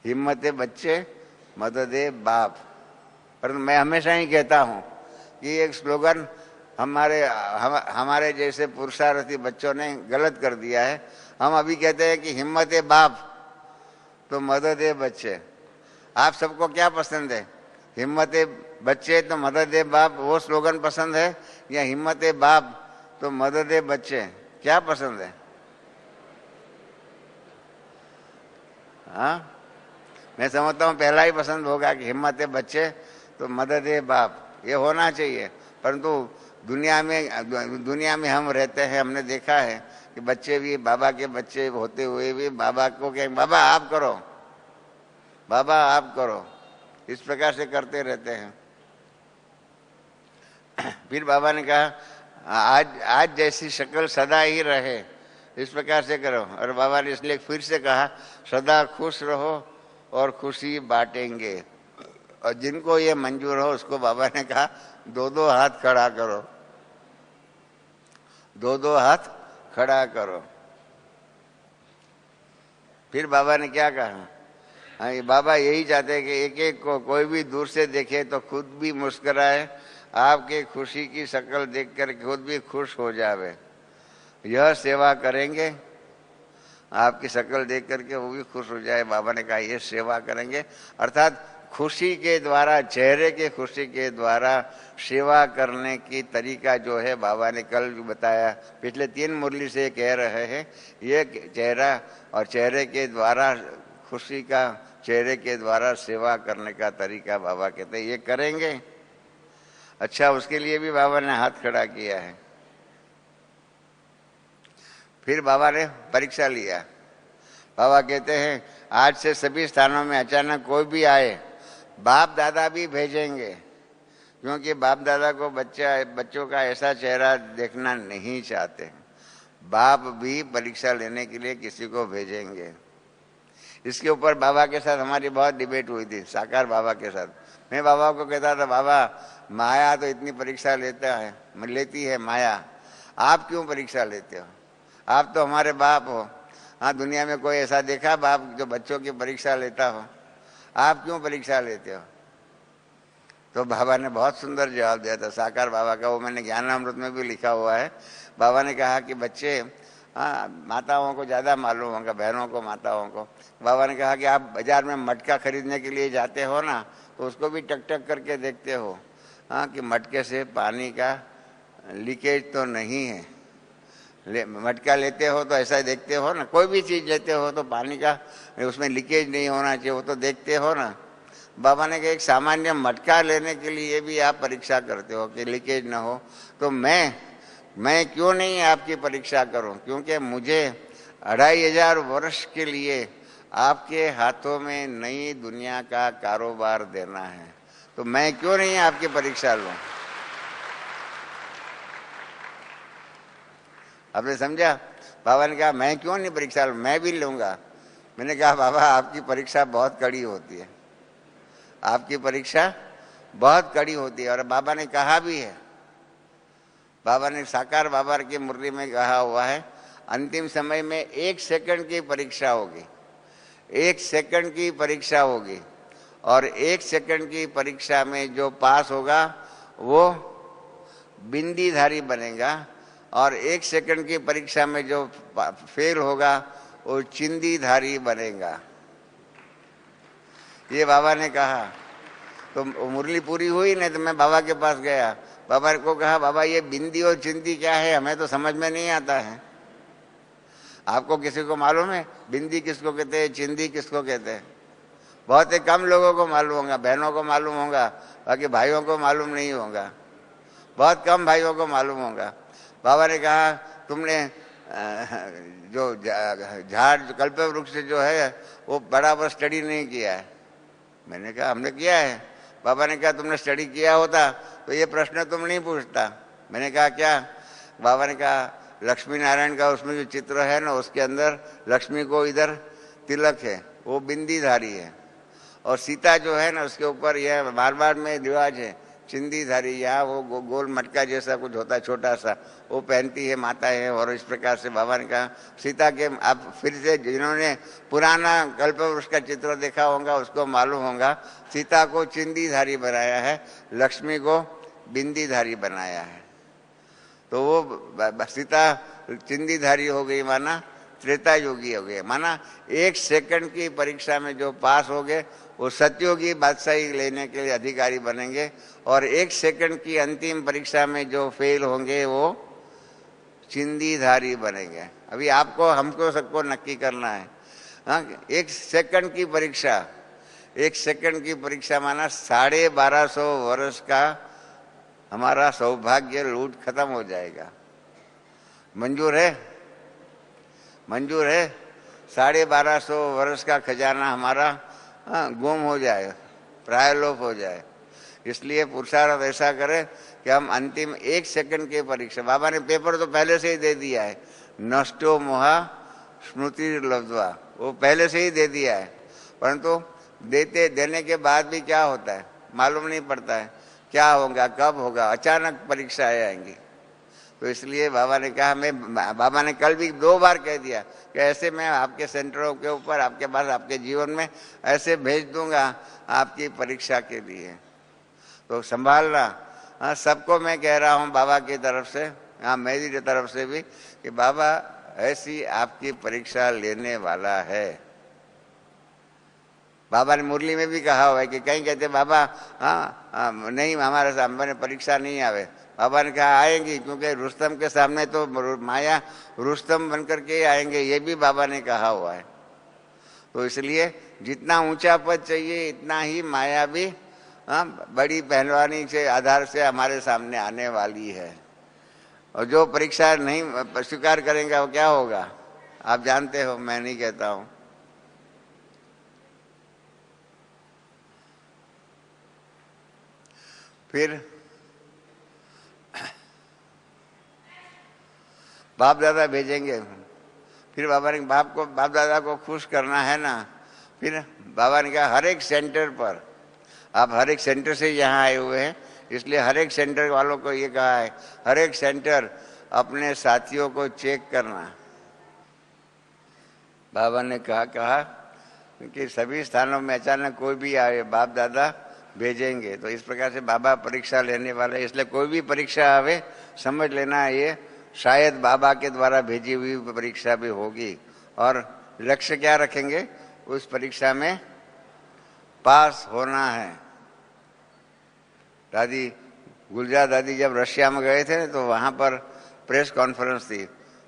हिम्मत बच्चे, मदद बाप। पर मैं हमेशा ही कहता हूँ कि एक स्लोगन हमारे जैसे पुरुषार्थी बच्चों ने गलत कर दिया है। हम अभी कहते हैं कि हिम्मत है बाप तो मदद है बच्चे। आप सबको क्या पसंद है? हिम्मत है बच्चे तो मदद है बाप, वो स्लोगन पसंद है, या हिम्मत है बाप तो मदद है बच्चे? क्या पसंद है? हाँ, मैं समझता हूँ पहला ही पसंद होगा कि हिम्मत है बच्चे तो मदद है बाप, ये होना चाहिए। परंतु दुनिया में हम रहते हैं, हमने देखा है कि बच्चे भी, बाबा के बच्चे होते हुए भी बाबा को कहें बाबा आप करो, बाबा आप करो, इस प्रकार से करते रहते हैं। फिर बाबा ने कहा आज जैसी शक्ल सदा ही रहे, इस प्रकार से करो। और बाबा ने इसलिए फिर से कहा सदा खुश रहो और खुशी बांटेंगे। और जिनको ये मंजूर हो उसको बाबा ने कहा दो हाथ खड़ा करो, दो हाथ खड़ा करो। फिर बाबा ने क्या कहा? हाँ, बाबा यही चाहते हैं कि एक एक को कोई भी दूर से देखे तो खुद भी मुस्कुराए, आपके खुशी की शक्ल देखकर खुद भी खुश हो जावे। यह सेवा करेंगे, आपकी शक्ल देख करके वो भी खुश हो जाए। बाबा ने कहा ये सेवा करेंगे, अर्थात खुशी के द्वारा, चेहरे के खुशी के द्वारा सेवा करने की तरीका जो है बाबा ने कल बताया, पिछले 3 मुरली से कह रहे हैं। ये चेहरा और चेहरे के द्वारा खुशी का, चेहरे के द्वारा सेवा करने का तरीका बाबा कहते हैं ये करेंगे। अच्छा, उसके लिए भी बाबा ने हाथ खड़ा किया है। फिर बाबा ने परीक्षा लिया। बाबा कहते हैं आज से सभी स्थानों में अचानक कोई भी आए, बाप दादा भी भेजेंगे, क्योंकि बाप दादा को बच्चों का ऐसा चेहरा देखना नहीं चाहते। बाप भी परीक्षा लेने के लिए किसी को भेजेंगे। इसके ऊपर बाबा के साथ हमारी बहुत डिबेट हुई थी, साकार बाबा के साथ। मैं बाबा को कहता था बाबा माया तो इतनी परीक्षा लेती है माया, आप क्यों परीक्षा लेते हो? आप तो हमारे बाप हो। हाँ, दुनिया में कोई ऐसा देखा बाप जो बच्चों की परीक्षा लेता हो? आप क्यों परीक्षा लेते हो? तो बाबा ने बहुत सुंदर जवाब दिया था, साकार बाबा का, वो मैंने ज्ञानामृत में भी लिखा हुआ है। बाबा ने कहा कि बच्चे, हाँ, माताओं को ज़्यादा मालूम होगा, बहनों को, माताओं को। बाबा ने कहा कि आप बाजार में मटका खरीदने के लिए जाते हो ना, तो उसको भी टक टक करके देखते हो, हाँ, कि मटके से पानी का लीकेज तो नहीं है। मटका लेते हो तो ऐसा देखते हो ना, कोई भी चीज़ लेते हो तो पानी का उसमें लीकेज नहीं होना चाहिए, वो तो देखते हो ना। बाबा ने कहा एक सामान्य मटका लेने के लिए भी आप परीक्षा करते हो कि लीकेज ना हो, तो मैं क्यों नहीं आपकी परीक्षा करूं? क्योंकि मुझे 2500 वर्ष के लिए आपके हाथों में नई दुनिया का कारोबार देना है, तो मैं क्यों नहीं आपकी परीक्षा लूं? आपने समझा? बाबा ने कहा मैं क्यों नहीं परीक्षा लूं, मैं भी लूंगा। मैंने कहा बाबा आपकी परीक्षा बहुत कड़ी होती है, आपकी परीक्षा बहुत कड़ी होती है। और बाबा ने कहा भी है, बाबा ने साकार बाबा की मुरली में कहा हुआ है, अंतिम समय में 1 सेकंड की परीक्षा होगी, 1 सेकंड की परीक्षा होगी, और 1 सेकंड की परीक्षा में जो पास होगा वो बिंदीधारी बनेगा, और 1 सेकंड की परीक्षा में जो फेल होगा वो चिंदीधारी बनेगा। ये बाबा ने कहा। तो मुरली पूरी हुई नहीं तो मैं बाबा के पास गया, बाबा को कहा बाबा ये बिंदी और चिंदी क्या है, हमें तो समझ में नहीं आता है। आपको किसी को मालूम है बिंदी किसको कहते हैं, चिंदी किसको कहते हैं? बहुत ही कम लोगों को मालूम होगा, बहनों को मालूम होगा, बाकी भाइयों को मालूम नहीं होगा, बहुत कम भाइयों को मालूम होगा। बाबा ने कहा तुमने जो झाड़ कल्प वृक्ष जो है वो बराबर स्टडी नहीं किया है। मैंने कहा हमने किया है। बाबा ने कहा तुमने स्टडी किया होता तो ये प्रश्न तुम नहीं पूछता। मैंने कहा क्या? बाबा ने कहा लक्ष्मी नारायण का उसमें जो चित्र है ना, उसके अंदर लक्ष्मी को इधर तिलक है, वो बिंदीधारी है, और सीता जो है ना उसके ऊपर यह बार में रिवाज है चिंदीधारी, यहाँ वो गोल मटका जैसा कुछ होता है छोटा सा, वो पहनती है माता है। और इस प्रकार से बाबा ने कहा सीता के, आप फिर से जिन्होंने पुराना कल्पवृक्ष का चित्र देखा होगा उसको मालूम होगा, सीता को चिंदीधारी बनाया है, लक्ष्मी को बिंदीधारी बनाया है। तो वो सीता चिंदीधारी हो गई, माना त्रेता योगी हो गए, माना 1 सेकंड की परीक्षा में जो पास हो गए वो सत्योगी बादशाही लेने के लिए अधिकारी बनेंगे, और 1 सेकंड की अंतिम परीक्षा में जो फेल होंगे वो चिंदीधारी बनेंगे। अभी आपको हमको सबको नक्की करना है। हाँ, 1 सेकंड की परीक्षा, 1 सेकंड की परीक्षा माना 1250 वर्ष का हमारा सौभाग्य लूट खत्म हो जाएगा। मंजूर है? मंजूर है? 1250 वर्ष का खजाना हमारा गुम हो जाए, प्रायलोप हो जाए। इसलिए पुरुषार्थ ऐसा करें कि हम अंतिम 1 सेकंड की परीक्षा, बाबा ने पेपर तो पहले से ही दे दिया है, नष्टो मोहा स्मृति लब्ध्वा, वो पहले से ही दे दिया है, परंतु देने के बाद भी क्या होता है मालूम नहीं पड़ता है, क्या होगा कब होगा, अचानक परीक्षाएं आएंगी। तो इसलिए बाबा ने कहा, बाबा ने कल भी 2 बार कह दिया कि ऐसे मैं आपके सेंटरों के ऊपर आपके पास आपके जीवन में ऐसे भेज दूंगा आपकी परीक्षा के लिए, तो संभालना। हाँ, सबको मैं कह रहा हूँ बाबा की तरफ से, हाँ मेरी तरफ से भी, कि बाबा ऐसी आपकी परीक्षा लेने वाला है। बाबा ने मुरली में भी कहा हुआ है कि कहीं कहते बाबा हाँ नहीं हमारे सामने परीक्षा नहीं आवे, बाबा ने कहा आएंगी, क्योंकि रुस्तम के सामने तो माया रुस्तम बनकर के आएंगे, ये भी बाबा ने कहा हुआ है। तो इसलिए जितना ऊंचा पद चाहिए इतना ही माया भी बड़ी पहलवानी के आधार से हमारे सामने आने वाली है। और जो परीक्षा नहीं स्वीकार करेंगे वो क्या होगा आप जानते हो, मैं नहीं कहता हूं। फिर बाप दादा भेजेंगे, फिर बाबा ने बाप दादा को खुश करना है ना। फिर बाबा ने कहा हर एक सेंटर पर, आप हर एक सेंटर से यहाँ आए हुए हैं, इसलिए हर एक सेंटर वालों को ये कहा है हर एक सेंटर अपने साथियों को चेक करना। बाबा ने कहा कि सभी स्थानों में अचानक कोई भी आए बाप दादा भेजेंगे। तो इस प्रकार से बाबा परीक्षा लेने वाले, इसलिए कोई भी परीक्षा आवे समझ लेना ये शायद बाबा के द्वारा भेजी हुई परीक्षा भी होगी। और लक्ष्य क्या रखेंगे, उस परीक्षा में पास होना है। दादी गुलजार दादी जब रशिया में गए थे तो वहाँ पर प्रेस कॉन्फ्रेंस थी,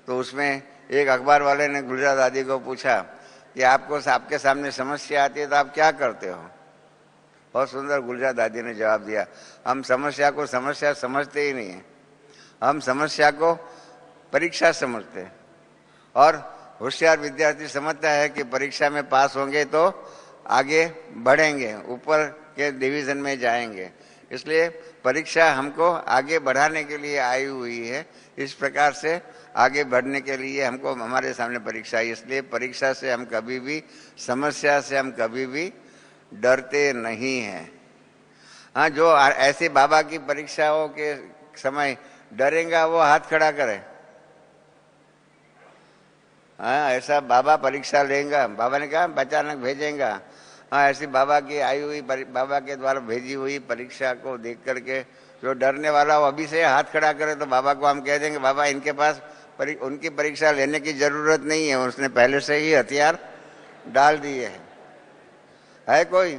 तो उसमें एक अखबार वाले ने गुलजार दादी को पूछा कि आपके सामने समस्या आती है तो आप क्या करते हो। बहुत सुंदर गुलजार दादी ने जवाब दिया, हम समस्या को समस्या समझते ही नहीं है, हम समस्या को परीक्षा समझते हैं। और होशियार विद्यार्थी समझता है कि परीक्षा में पास होंगे तो आगे बढ़ेंगे, ऊपर के डिवीजन में जाएंगे, इसलिए परीक्षा हमको आगे बढ़ाने के लिए आई हुई है। इस प्रकार से आगे बढ़ने के लिए हमको हमारे सामने परीक्षा है, इसलिए परीक्षा से हम कभी भी, समस्या से हम कभी भी डरते नहीं हैं। हाँ, जो ऐसे बाबा की परीक्षाओं के समय डरेगा वो हाथ खड़ा करे। हाँ, ऐसा बाबा परीक्षा लेगा, बाबा ने कहा अचानक भेजेगा। हाँ, ऐसी बाबा की आई हुई, बाबा के द्वारा भेजी हुई परीक्षा को देख करके जो डरने वाला वो अभी से हाथ खड़ा करे तो बाबा को हम कह देंगे बाबा इनके पास उनकी परीक्षा लेने की जरूरत नहीं है, उसने पहले से ही हथियार डाल दिए हैं। है कोई?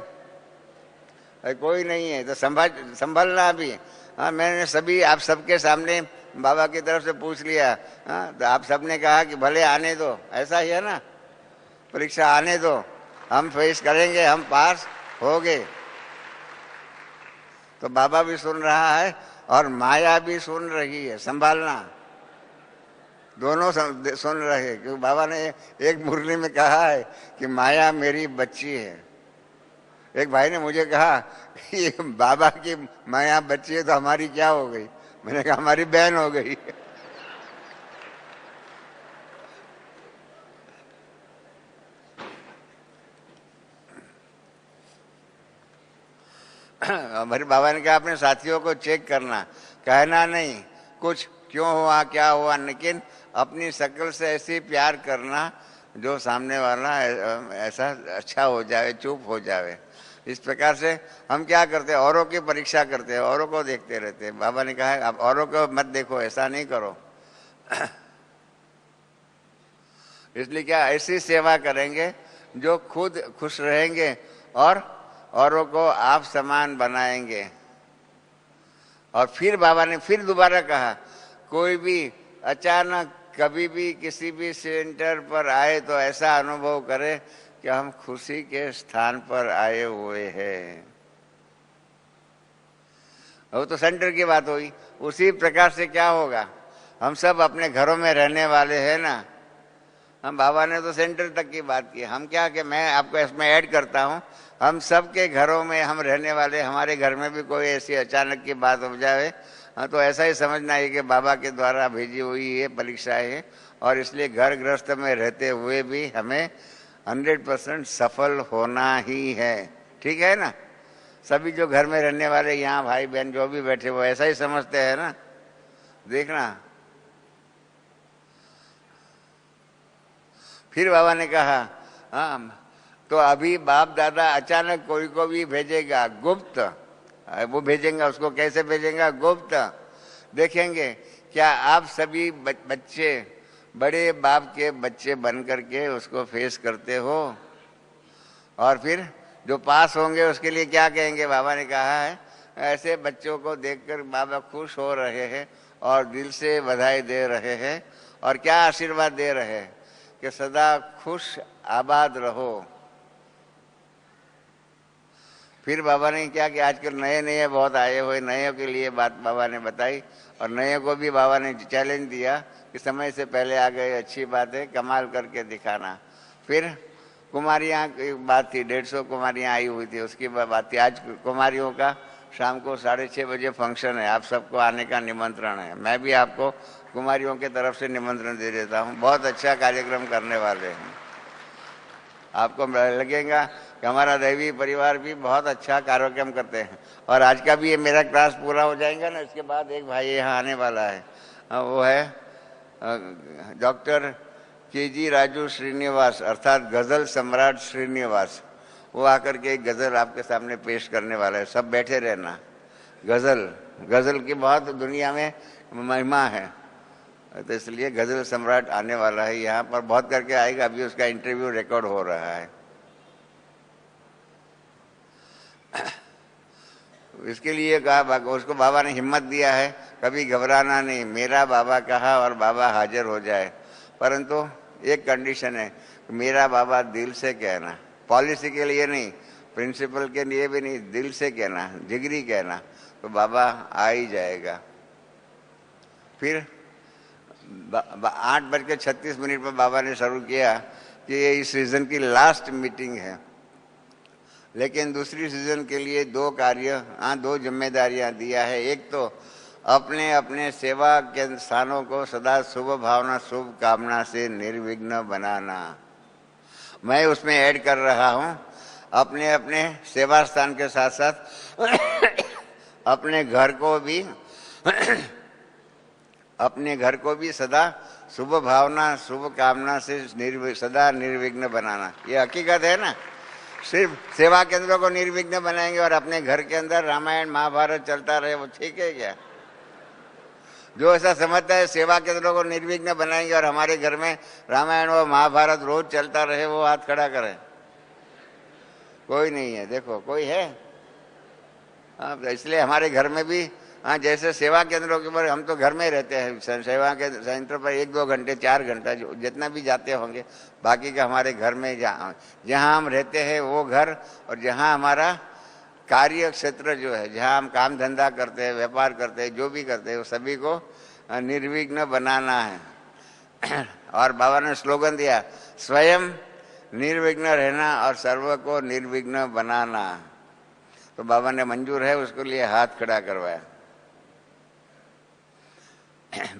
कोई नहीं है तो संभलना भी। हाँ, मैंने सभी आप सबके सामने बाबा की तरफ से पूछ लिया। हाँ, तो आप सबने कहा कि भले आने दो, ऐसा ही है ना, परीक्षा आने दो, हम फेस करेंगे, हम पास हो गए। तो बाबा भी सुन रहा है और माया भी सुन रही है, संभालना, दोनों सुन रहे हैं। क्योंकि बाबा ने एक मुरली में कहा है कि माया मेरी बच्ची है। एक भाई ने मुझे कहा कि बाबा की माया बच्ची है तो हमारी क्या हो गई? मैंने कहा हमारी बहन हो गई। हमारे बाबा ने कहा अपने साथियों को चेक करना, कहना नहीं कुछ क्यों हुआ क्या हुआ, लेकिन अपनी शक्ल से ऐसे प्यार करना जो सामने वाला ऐसा अच्छा हो जाए, चुप हो जाए। इस प्रकार से हम क्या करते हैं, औरों की परीक्षा करते हैं, औरों को देखते रहते हैं। बाबा ने कहा है आप औरों को मत देखो, ऐसा नहीं करो। इसलिए क्या ऐसी सेवा करेंगे जो खुद खुश रहेंगे और औरों को आप समान बनाएंगे। और फिर बाबा ने फिर दोबारा कहा कोई भी अचानक कभी भी किसी भी सेंटर पर आए तो ऐसा अनुभव करे कि हम खुशी के स्थान पर आए हुए हैं। वो तो सेंटर की बात हुई। उसी प्रकार से क्या होगा, हम सब अपने घरों में रहने वाले हैं ना। हम बाबा ने तो सेंटर तक की बात की, हम क्या कि मैं आपको इसमें ऐड करता हूँ, हम सब के घरों में हम रहने वाले, हमारे घर में भी कोई ऐसी अचानक की बात हो जाए तो ऐसा ही समझना है कि बाबा के द्वारा भेजी हुई ये परीक्षाएं हैं। और इसलिए घर गृहस्थ में रहते हुए भी हमें 100% सफल होना ही है। ठीक है ना? सभी जो घर में रहने वाले यहाँ भाई बहन जो भी बैठे वो ऐसा ही समझते हैं ना। देखना, फिर बाबा ने कहा हाँ, तो अभी बाप दादा अचानक कोई को भी भेजेगा गुप्त, वो भेजेंगे, उसको कैसे भेजेंगे? गुप्त। देखेंगे क्या आप सभी बच्चे बड़े बाप के बच्चे बन करके उसको फेस करते हो। और फिर जो पास होंगे उसके लिए क्या कहेंगे? बाबा ने कहा है ऐसे बच्चों को देखकर बाबा खुश हो रहे हैं और दिल से बधाई दे रहे हैं। और क्या आशीर्वाद दे रहे हैं कि सदा खुश आबाद रहो। फिर बाबा ने क्या कि आजकल नए नए बहुत आए हुए, नए के लिए बात बाबा ने बताई। और नए को भी बाबा ने चैलेंज दिया कि समय से पहले आ गए, अच्छी बात है, कमाल करके दिखाना। फिर कुमारियाँ की बात थी, 150 कुमारियाँ आई हुई थी, उसकी बात थी। आज कुमारियों का शाम को 6:30 बजे फंक्शन है, आप सबको आने का निमंत्रण है। मैं भी आपको कुमारियों के तरफ से निमंत्रण दे देता हूँ। बहुत अच्छा कार्यक्रम करने वाले हैं। आपको लगेगा कि हमारा दैवी परिवार भी बहुत अच्छा कार्यक्रम करते हैं। और आज का भी ये मेरा क्लास पूरा हो जाएगा ना, इसके बाद एक भाई यहाँ आने वाला है, वो है डॉक्टर के.जी. राजू श्रीनिवास, अर्थात गज़ल सम्राट श्रीनिवास। वो आकर के एक गज़ल आपके सामने पेश करने वाला है। सब बैठे रहना। गज़ल की बहुत दुनिया में महिमा है, तो इसलिए गज़ल सम्राट आने वाला है, यहाँ पर बहुत करके आएगा। अभी उसका इंटरव्यू रिकॉर्ड हो रहा है। इसके लिए कहा, उसको बाबा ने हिम्मत दिया है, कभी घबराना नहीं, मेरा बाबा कहा और बाबा हाजिर हो जाए। परंतु एक कंडीशन है, मेरा बाबा दिल से कहना, पॉलिसी के लिए नहीं, प्रिंसिपल के लिए भी नहीं, दिल से कहना, जिगरी कहना, तो बाबा आ ही जाएगा। फिर 8:36 पर बाबा ने शुरू किया कि ये इस सीजन की लास्ट मीटिंग है, लेकिन दूसरी सीजन के लिए 2 कार्य, 2 जिम्मेदारियां दिया है। एक तो अपने अपने सेवा के स्थानों को सदा शुभ भावना शुभ कामना से निर्विघ्न बनाना। मैं उसमें ऐड कर रहा हूं, अपने अपने सेवा स्थान के साथ साथ अपने घर को भी सदा शुभ भावना शुभ कामना से सदा निर्विघ्न बनाना। ये हकीकत है ना। सिर्फ सेवा केंद्रों को निर्विघ्न बनाएंगे और अपने घर के अंदर रामायण महाभारत चलता रहे, वो ठीक है क्या? जो ऐसा समझता है सेवा केंद्रों को निर्विघ्न बनाएंगे और हमारे घर में रामायण और महाभारत रोज चलता रहे, वो हाथ खड़ा करे। कोई नहीं है। देखो कोई है? इसलिए हमारे घर में भी जैसे सेवा केंद्रों के ऊपर, हम तो घर में रहते हैं, सेवा के सेंटर पर 1-2 घंटे 4 घंटा जितना भी जाते होंगे, बाकी का हमारे घर में जहाँ हम रहते हैं वो घर, और जहाँ हमारा कार्य क्षेत्र जो है, जहाँ हम काम धंधा करते हैं, व्यापार करते हैं, जो भी करते हैं, वो सभी को निर्विघ्न बनाना है। और बाबा ने स्लोगन दिया, स्वयं निर्विघ्न रहना और सर्व को निर्विघ्न बनाना। तो बाबा ने मंजूर है, उसके लिए हाथ खड़ा करवाया।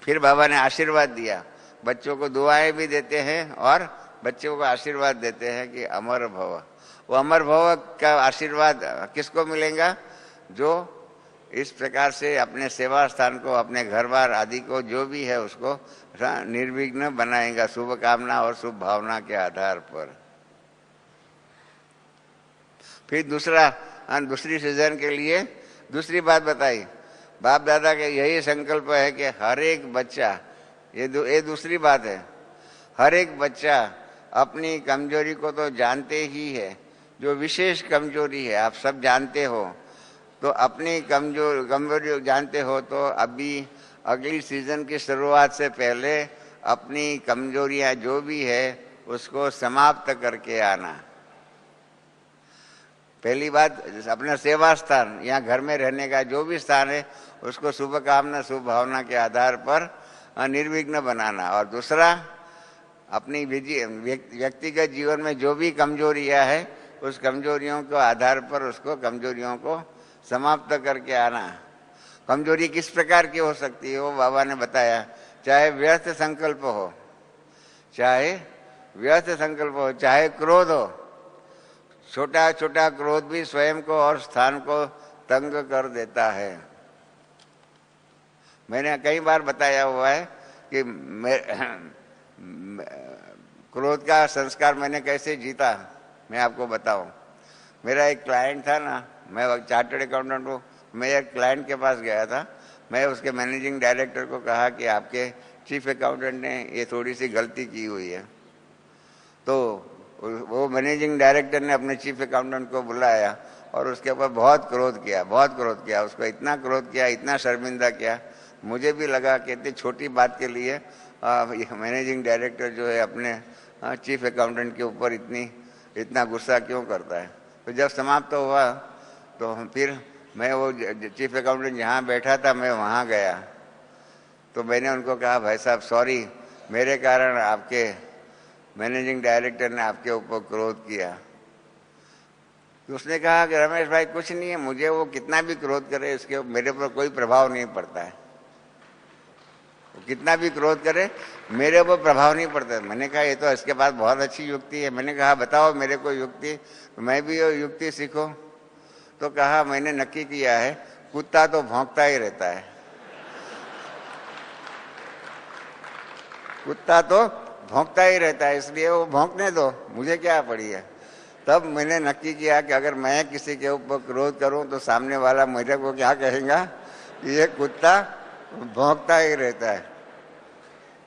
फिर बाबा ने आशीर्वाद दिया, बच्चों को दुआएं भी देते हैं और बच्चों को आशीर्वाद देते हैं कि अमर भव। वो अमर भव का आशीर्वाद किसको मिलेगा? जो इस प्रकार से अपने सेवा स्थान को, अपने घर बार आदि को, जो भी है उसको निर्विघ्न बनाएगा, शुभ कामना और शुभ भावना के आधार पर। फिर दूसरी सीजन के लिए दूसरी बात बताई। बाप दादा के यही संकल्प है कि हर एक बच्चा, ये दूसरी बात है, हर एक बच्चा अपनी कमजोरी को तो जानते ही है, जो विशेष कमजोरी है आप सब जानते हो, तो अपनी कमजोरी जानते हो, तो अभी अगली सीजन की शुरुआत से पहले अपनी कमजोरियां जो भी है उसको समाप्त करके आना। पहली बात, अपना सेवा स्थान, यहाँ घर में रहने का जो भी स्थान है उसको शुभ कामना शुभ भावना के आधार पर निर्विघ्न बनाना। और दूसरा, अपनी व्यक्तिगत जीवन में जो भी कमजोरियां है उस कमजोरियों के आधार पर उसको कमजोरियों को समाप्त करके आना। कमजोरी किस प्रकार की हो सकती है वो बाबा ने बताया। चाहे व्यर्थ संकल्प हो, चाहे क्रोध हो, छोटा छोटा क्रोध भी स्वयं को और स्थान को तंग कर देता है। मैंने कई बार बताया हुआ है कि क्रोध का संस्कार मैंने कैसे जीता, मैं आपको बताऊं। मेरा एक क्लाइंट था ना, मैं चार्टर्ड अकाउंटेंट हूँ, मैं एक क्लाइंट के पास गया था। मैं उसके मैनेजिंग डायरेक्टर को कहा कि आपके चीफ अकाउंटेंट ने ये थोड़ी सी गलती की हुई है। तो वो मैनेजिंग डायरेक्टर ने अपने चीफ अकाउंटेंट को बुलाया और उसके ऊपर बहुत क्रोध किया, उसको इतना क्रोध किया, इतना शर्मिंदा किया। मुझे भी लगा कि इतनी छोटी बात के लिए मैनेजिंग डायरेक्टर जो है अपने चीफ अकाउंटेंट के ऊपर इतना गुस्सा क्यों करता है। तो जब समाप्त हुआ तो फिर मैं वो चीफ अकाउंटेंट जहाँ बैठा था मैं वहाँ गया, तो मैंने उनको कहा, भाई साहब सॉरी, मेरे कारण आपके मैनेजिंग डायरेक्टर ने आपके ऊपर क्रोध किया। तो उसने कहा कि रमेश भाई कुछ नहीं है, मुझे वो कितना भी क्रोध करे इसके मेरे पर कोई प्रभाव नहीं पड़ता है, वो कितना भी क्रोध करे मेरे ऊपर प्रभाव नहीं पड़ता। मैंने कहा ये तो इसके पास बहुत अच्छी युक्ति है। मैंने कहा बताओ मेरे को युक्ति, मैं भी ये युक्ति सीखो। तो कहा मैंने नक्की किया है, कुत्ता तो भौंकता ही रहता है, कुत्ता तो भौंकता ही रहता है, इसलिए वो भौंकने दो, मुझे क्या पड़ी है। तब मैंने नक्की किया कि अगर मैं किसी के ऊपर क्रोध करूं तो सामने वाला मेरे को क्या कहेगा कि ये कुत्ता भौंकता ही रहता है।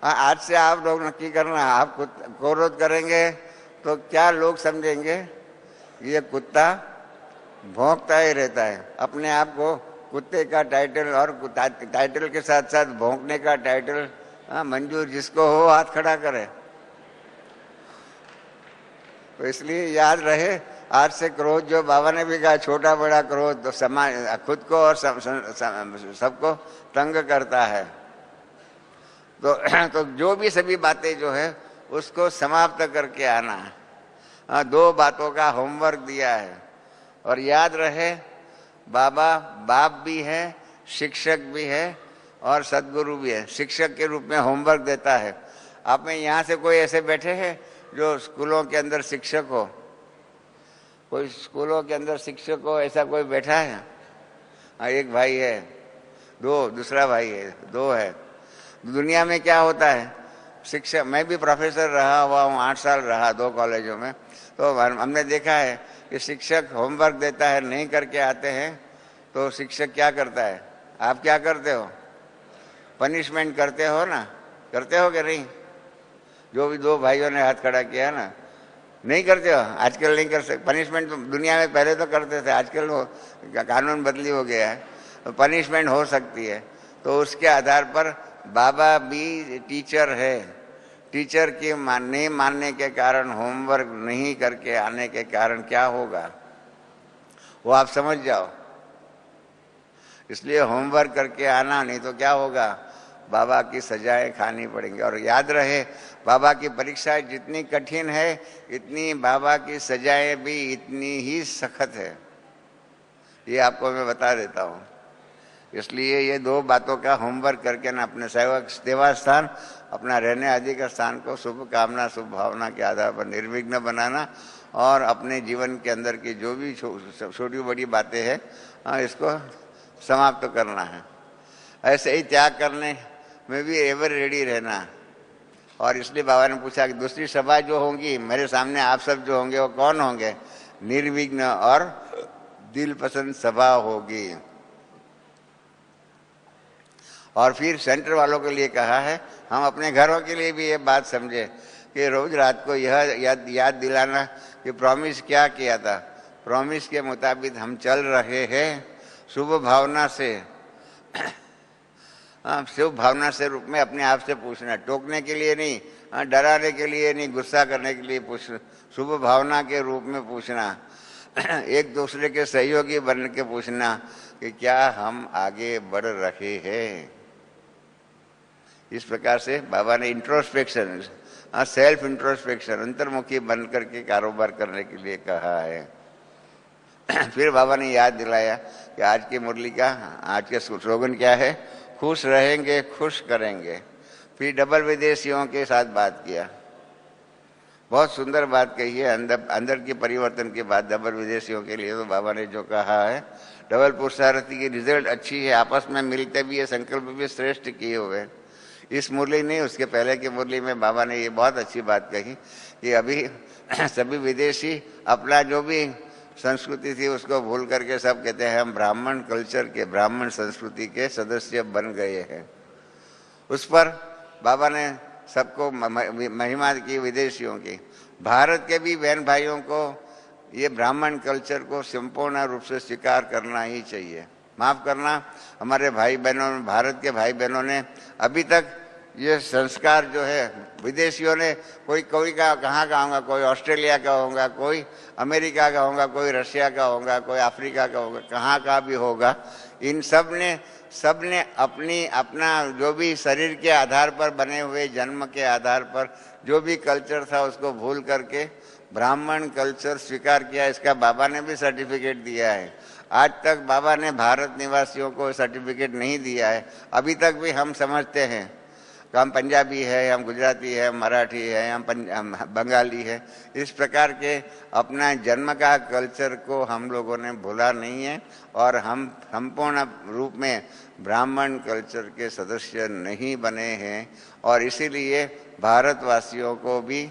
आज से आप लोग नक्की करना, आप क्रोध करेंगे तो क्या लोग समझेंगे, ये कुत्ता भौंकता ही रहता है। अपने आप को कुत्ते का टाइटल और टाइटल के साथ साथ भौंकने का टाइटल मंजूर, जिसको हो हाथ खड़ा करे। तो इसलिए याद रहे, आज से क्रोध, जो बाबा ने भी कहा छोटा बड़ा क्रोध तो समाज खुद को और सबको तंग करता है। तो जो भी सभी बातें जो है उसको समाप्त करके आना है। 2 बातों का होमवर्क दिया है। और याद रहे, बाबा बाप भी है, शिक्षक भी है और सद्गुरु भी है। शिक्षक के रूप में होमवर्क देता है। आप में यहाँ से कोई ऐसे बैठे हैं जो स्कूलों के अंदर शिक्षक हो? कोई स्कूलों के अंदर शिक्षक हो, ऐसा कोई बैठा है? हाँ, एक भाई है, 2 दूसरा भाई है, 2 है। दुनिया में क्या होता है, शिक्षक, मैं भी प्रोफेसर रहा हुआ हूँ, 8 साल रहा 2 कॉलेजों में। तो हमने देखा है कि शिक्षक होमवर्क देता है, नहीं करके आते हैं तो शिक्षक क्या करता है? आप क्या करते हो? पनिशमेंट करते हो ना? करते हो कि नहीं? जो भी 2 भाइयों ने हाथ खड़ा किया ना, नहीं करते हो? आजकल नहीं कर सकते। पनिशमेंट तो दुनिया में पहले तो करते थे, आजकल वो कानून बदली हो गया है, तो पनिशमेंट हो सकती है। तो उसके आधार पर बाबा भी टीचर है। टीचर की नहीं मानने के कारण, होमवर्क नहीं करके आने के कारण क्या होगा वो आप समझ जाओ। इसलिए होमवर्क करके आना, नहीं तो क्या होगा, बाबा की सजाएं खानी पड़ेंगी। और याद रहे, बाबा की परीक्षाएं जितनी कठिन है, इतनी बाबा की सजाएं भी इतनी ही सख्त है। ये आपको मैं बता देता हूँ। इसलिए ये 2 बातों का होमवर्क करके ना अपने सेवा स्थान, अपना रहने आदि का स्थान को शुभ कामना, शुभ भावना के आधार पर निर्विघ्न बनाना और अपने जीवन के अंदर की जो भी छोटी बड़ी बातें हैं इसको समाप्त करना है। ऐसे ही त्याग करने में भी एवर रेडी रहना। और इसलिए बाबा ने पूछा कि दूसरी सभा जो होंगी मेरे सामने, आप सब जो होंगे वो कौन होंगे? निर्विघ्न और दिल पसंद सभा होगी। और फिर सेंटर वालों के लिए कहा है, हम अपने घरों के लिए भी ये बात समझे कि रोज रात को यह याद दिलाना कि प्रॉमिस क्या किया था, प्रॉमिस के मुताबिक हम चल रहे हैं। शुभ भावना से, शुभ भावना से रूप में अपने आप से पूछना, टोकने के लिए नहीं, डराने के लिए नहीं, गुस्सा करने के लिए पूछना, शुभ भावना के रूप में पूछना। एक दूसरे के सहयोगी बन के पूछना कि क्या हम आगे बढ़ रहे हैं। इस प्रकार से बाबा ने इंट्रोस्पेक्शन, सेल्फ इंट्रोस्पेक्शन, अंतर्मुखी बन करके कारोबार करने के लिए कहा है। फिर बाबा ने याद दिलाया कि आज की मुरली का, आज के स्लोगन क्या है? खुश रहेंगे, खुश करेंगे। फिर डबल विदेशियों के साथ बात किया, बहुत सुंदर बात कही है। अंदर की परिवर्तन की बात डबल विदेशियों के लिए तो बाबा ने जो कहा है, डबल पुरुषार्थी की रिजल्ट अच्छी है, आपस में मिलते भी है, संकल्प भी श्रेष्ठ किए हुए। इस मुरली नहीं, उसके पहले की मुरली में बाबा ने ये बहुत अच्छी बात कही कि अभी सभी विदेशी अपना जो भी संस्कृति थी उसको भूल करके सब कहते हैं हम ब्राह्मण कल्चर के, ब्राह्मण संस्कृति के सदस्य बन गए हैं। उस पर बाबा ने सबको महिमा की विदेशियों की। भारत के भी बहन भाइयों को ये ब्राह्मण कल्चर को संपूर्ण रूप से स्वीकार करना ही चाहिए। माफ़ करना, हमारे भाई बहनों, भारत के भाई बहनों ने अभी तक ये संस्कार जो है, विदेशियों ने कोई का कहाँ का होगा, कोई ऑस्ट्रेलिया का होगा, कोई अमेरिका का होगा, कोई रशिया का होगा, कोई अफ्रीका का होगा, कहाँ का भी होगा, इन सब ने अपना जो भी शरीर के आधार पर बने हुए, जन्म के आधार पर जो भी कल्चर था उसको भूल करके ब्राह्मण कल्चर स्वीकार किया। इसका बाबा ने भी सर्टिफिकेट दिया है। आज तक बाबा ने भारत निवासियों को सर्टिफिकेट नहीं दिया है। अभी तक भी हम समझते हैं कि हम पंजाबी है, हम गुजराती है, हम मराठी है, हम बंगाली है। इस प्रकार के अपना जन्म का कल्चर को हम लोगों ने भूला नहीं है और हम संपूर्ण रूप में ब्राह्मण कल्चर के सदस्य नहीं बने हैं। और इसीलिए भारतवासियों को भी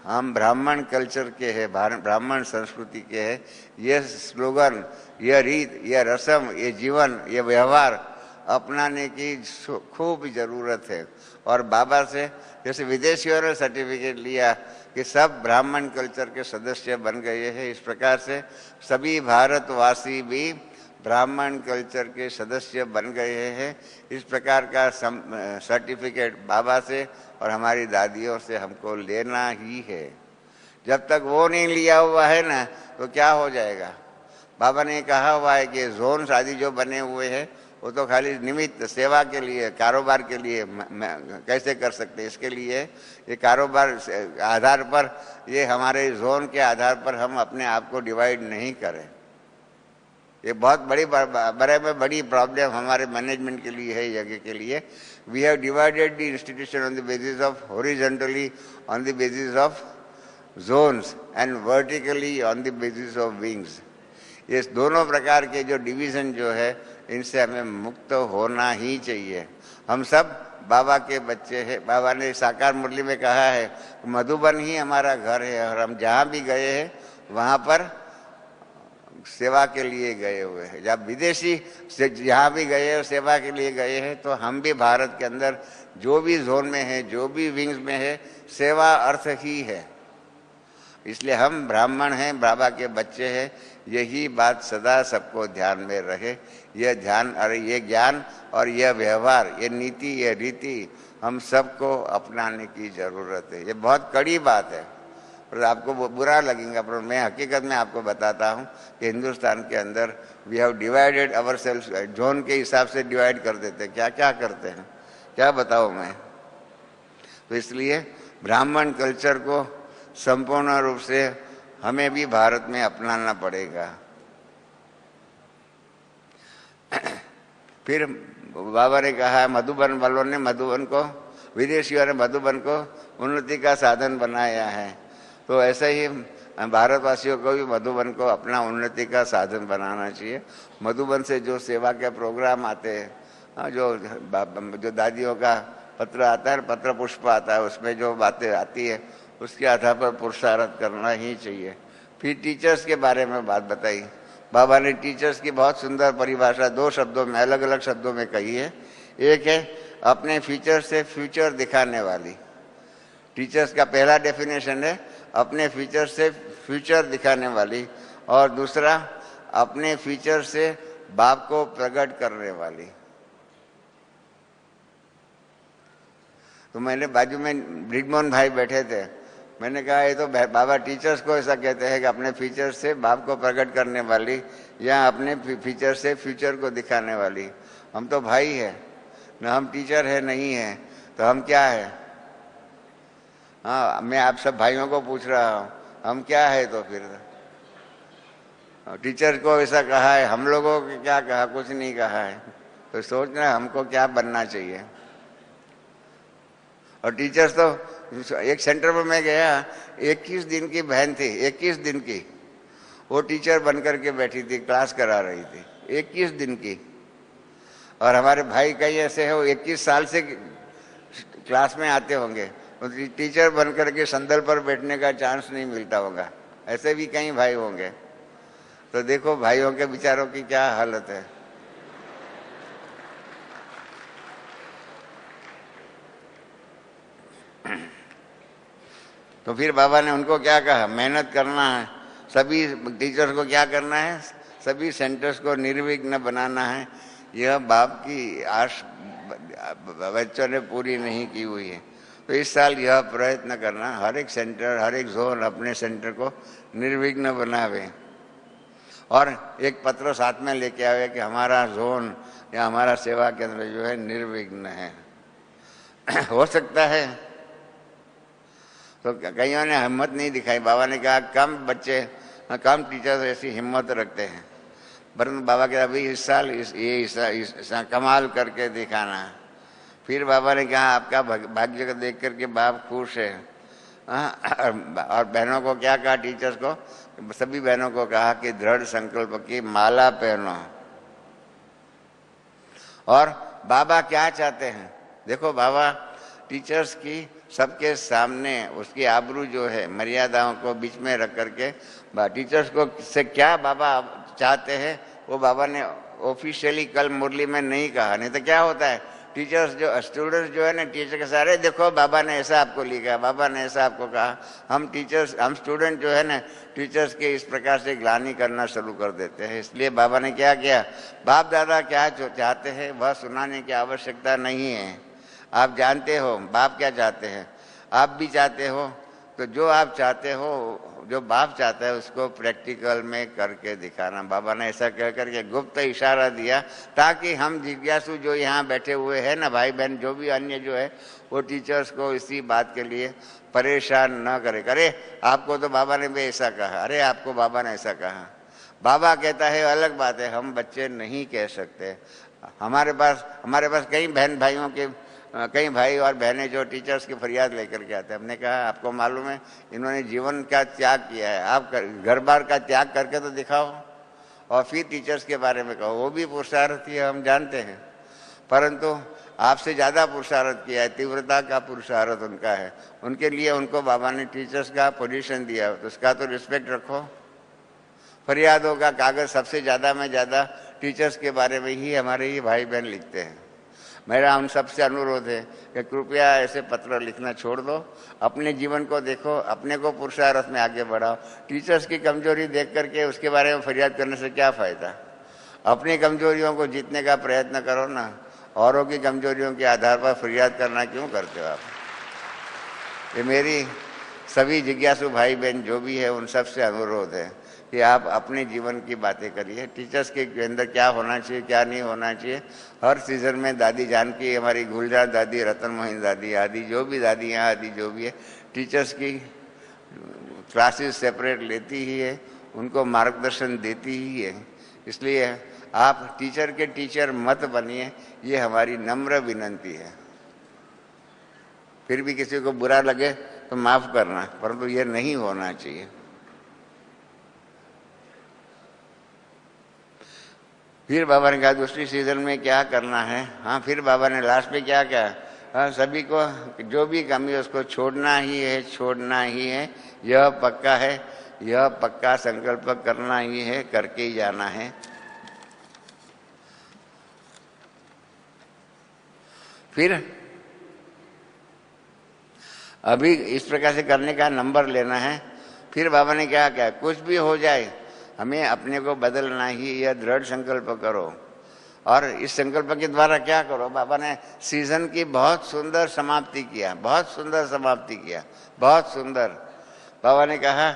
हम ब्राह्मण कल्चर के हैं, ब्राह्मण संस्कृति के हैं। ये स्लोगन, ये रीत, ये रस्म, ये जीवन, ये व्यवहार अपनाने की खूब ज़रूरत है। और बाबा से जैसे विदेशियों ने सर्टिफिकेट लिया कि कि सब ब्राह्मण कल्चर के सदस्य बन गए हैं। इस प्रकार से सभी भारतवासी भी ब्राह्मण कल्चर के सदस्य बन गए हैं। इस प्रकार का सर्टिफिकेट बाबा से और हमारी दादियों से हमको लेना ही है। जब तक वो नहीं लिया हुआ है ना, तो क्या हो जाएगा। बाबा ने कहा हुआ है कि जोन्स आदि जो बने हुए हैं वो तो खाली निमित्त सेवा के लिए, कारोबार के लिए कैसे कर सकते, इसके लिए ये कारोबार आधार पर, ये हमारे जोन के आधार पर हम अपने आप को डिवाइड नहीं करें। ये बहुत बड़ी प्रॉब्लम हमारे मैनेजमेंट के लिए है, यज्ञ के लिए। We have divided the institution on the basis of horizontally on the basis of zones and vertically on the basis of wings. ये दोनों प्रकार के जो डिवीज़न जो है, इनसे हमें मुक्त होना ही चाहिए। हम सब बाबा के बच्चे हैं। बाबा ने साकार मुरली में कहा है मधुबन ही हमारा घर है, और हम जहाँ भी गए हैं वहाँ पर सेवा के लिए गए हुए हैं। जब विदेशी से जहाँ भी गए हैं सेवा के लिए गए हैं, तो हम भी भारत के अंदर जो भी जोन में है, जो भी विंग्स में है, सेवा अर्थ ही है। इसलिए हम ब्राह्मण हैं, बाबा के बच्चे हैं। यही बात सदा सबको ध्यान में रहे। यह ध्यान और ये ज्ञान और यह व्यवहार, ये नीति, ये रीति हम सबको अपनाने की ज़रूरत है। ये बहुत कड़ी बात है, पर आपको बुरा लगेगा, पर मैं हकीकत में आपको बताता हूँ कि हिंदुस्तान के अंदर we have divided our self. Zone के हिसाब से डिवाइड कर देते हैं। क्या क्या करते हैं, क्या बताऊँ मैं। तो इसलिए ब्राह्मण कल्चर को संपूर्ण रूप से हमें भी भारत में अपनाना पड़ेगा। फिर बाबा ने कहा, मधुबन वालों ने मधुबन को, विदेशियों ने मधुबन को उन्नति का साधन बनाया है। तो ऐसे ही भारतवासियों को भी मधुबन को अपना उन्नति का साधन बनाना चाहिए। मधुबन से जो सेवा के प्रोग्राम आते हैं, जो दादियों का पत्र आता है, पत्र पुष्प आता है, उसमें जो बातें आती है उसके आधार पर पुरुषार्थ करना ही चाहिए। फिर टीचर्स के बारे में बात बताई। बाबा ने टीचर्स की बहुत सुंदर परिभाषा 2 शब्दों में, अलग अलग शब्दों में कही है। एक है अपने फीचर से फ्यूचर दिखाने वाली। टीचर्स का पहला डेफिनेशन है अपने फीचर से फ्यूचर दिखाने वाली, और दूसरा अपने फीचर से बाप को प्रकट करने वाली। तो मैंने बाजू में ब्रिजमोहन भाई बैठे थे, मैंने कहा ये तो बाबा टीचर्स को ऐसा कहते हैं कि अपने फीचर से बाप को प्रकट करने वाली, या अपने फीचर से फ्यूचर को दिखाने वाली। हम तो भाई है ना, हम टीचर है नहीं है, तो हम क्या है। हाँ, मैं आप सब भाइयों को पूछ रहा हूँ, हम क्या है। तो फिर टीचर को ऐसा कहा है, हम लोगों को क्या कहा, कुछ नहीं कहा है। तो सोचना हमको क्या बनना चाहिए। और टीचर्स तो एक सेंटर पर मैं गया, 21 दिन की बहन थी, 21 दिन की, वो टीचर बन करके बैठी थी, क्लास करा रही थी, 21 दिन की। और हमारे भाई कई ऐसे हैं, वो 21 साल से क्लास में आते होंगे, तो टीचर बन करके संदल पर बैठने का चांस नहीं मिलता होगा। ऐसे भी कई भाई होंगे। तो देखो भाइयों के बेचारों की क्या हालत है। तो फिर बाबा ने उनको क्या कहा, मेहनत करना है। सभी टीचर्स को क्या करना है, सभी सेंटर्स को निर्विघ्न बनाना है। यह बाप की आश बच्चों ने पूरी नहीं की हुई है। तो इस साल यह प्रयत्न करना, हर एक सेंटर, हर एक जोन अपने सेंटर को निर्विघ्न बनावे, और एक पत्र साथ में लेके आवे कि हमारा जोन या हमारा सेवा केंद्र जो है निर्विघ्न है। हो सकता है। तो कईयों ने हिम्मत नहीं दिखाई। बाबा ने कहा कम बच्चे, कम टीचर्स ऐसी हिम्मत रखते हैं, परंतु बाबा के अभी इस साल इस कमाल करके दिखाना है। फिर बाबा ने कहा आपका भाग्य को देख करके बाप खुश है। और बहनों को क्या कहा, टीचर्स को, सभी बहनों को कहा कि दृढ़ संकल्प की माला पहनो। और बाबा क्या चाहते हैं, देखो बाबा टीचर्स की सबके सामने उसकी आबरू जो है, मर्यादाओं को बीच में रख करके टीचर्स को से क्या बाबा चाहते हैं, वो बाबा ने ऑफिशियली कल मुरली में नहीं कहा। नहीं तो क्या होता है, टीचर्स जो स्टूडेंट्स जो है ना, टीचर के सारे देखो बाबा ने ऐसा आपको लिखा, बाबा ने ऐसा आपको कहा। हम स्टूडेंट जो है ना, टीचर्स के इस प्रकार से ग्लानि करना शुरू कर देते हैं। इसलिए बाबा ने क्या किया, बाप दादा क्या चाहते हैं वह सुनाने की आवश्यकता नहीं है। आप जानते हो बाप क्या चाहते हैं, आप भी चाहते हो, तो जो आप चाहते हो, जो बाप चाहता है उसको प्रैक्टिकल में करके दिखाना। बाबा ने ऐसा कह करके गुप्त इशारा दिया ताकि हम जिज्ञासु जो यहाँ बैठे हुए हैं ना, भाई बहन जो भी अन्य जो है, वो टीचर्स को इसी बात के लिए परेशान न करे। अरे आपको तो बाबा ने भी ऐसा कहा, अरे आपको बाबा ने ऐसा कहा। बाबा कहता है अलग बात है, हम बच्चे नहीं कह सकते। हमारे पास कई बहन भाइयों के कई भाई और बहनें जो टीचर्स की फरियाद लेकर के आते हैं। हमने कहा आपको मालूम है इन्होंने जीवन का त्याग किया है, आप घर बार का त्याग करके तो दिखाओ और फिर टीचर्स के बारे में कहो। वो भी पुरुषार्थ है, हम जानते हैं, परंतु आपसे ज़्यादा पुरुषार्थ किया है, तीव्रता का पुरुषार्थ उनका है। उनके लिए उनको बाबा ने टीचर्स का पोजीशन दिया, तो उसका तो रिस्पेक्ट रखो। फरियादों का कागज़ सबसे ज़्यादा में ज़्यादा टीचर्स के बारे में ही हमारे ही भाई बहन लिखते हैं। मेरा उन सबसे अनुरोध है कि कृपया ऐसे पत्र लिखना छोड़ दो, अपने जीवन को देखो, अपने को पुरुषार्थ में आगे बढ़ाओ। टीचर्स की कमजोरी देख करके उसके बारे में फरियाद करने से क्या फ़ायदा। अपनी कमजोरियों को जीतने का प्रयत्न करो ना, औरों की कमजोरियों के आधार पर फरियाद करना क्यों करते हो आप। ये मेरी सभी जिज्ञासु भाई बहन जो भी है उन सबसे अनुरोध है कि आप अपने जीवन की बातें करिए। टीचर्स के अंदर क्या होना चाहिए, क्या नहीं होना चाहिए। हर सीज़न में दादी जानकी, हमारी गुलजार दादी, रतन मोहन दादी आदि जो भी दादियाँ आदि जो भी है, टीचर्स की क्लासेस सेपरेट लेती ही है, उनको मार्गदर्शन देती ही है। इसलिए आप टीचर के टीचर मत बनिए, ये हमारी नम्र विनंती है। फिर भी किसी को बुरा लगे तो माफ़ करना, परंतु ये नहीं होना चाहिए। फिर बाबा ने कहा दूसरी सीजन में क्या करना है। हाँ, फिर बाबा ने लास्ट में क्या कहा, हाँ, सभी को जो भी कमी है उसको छोड़ना ही है, छोड़ना ही है, यह पक्का है, यह पक्का संकल्प करना ही है, करके ही जाना है। फिर अभी इस प्रकार से करने का नंबर लेना है। फिर बाबा ने क्या कहा, कुछ भी हो जाए हमें अपने को बदलना ही, यह दृढ़ संकल्प करो। और इस संकल्प के द्वारा क्या करो, बाबा ने सीजन की बहुत सुंदर समाप्ति किया, बहुत सुंदर समाप्ति किया, बहुत सुंदर। बाबा ने कहा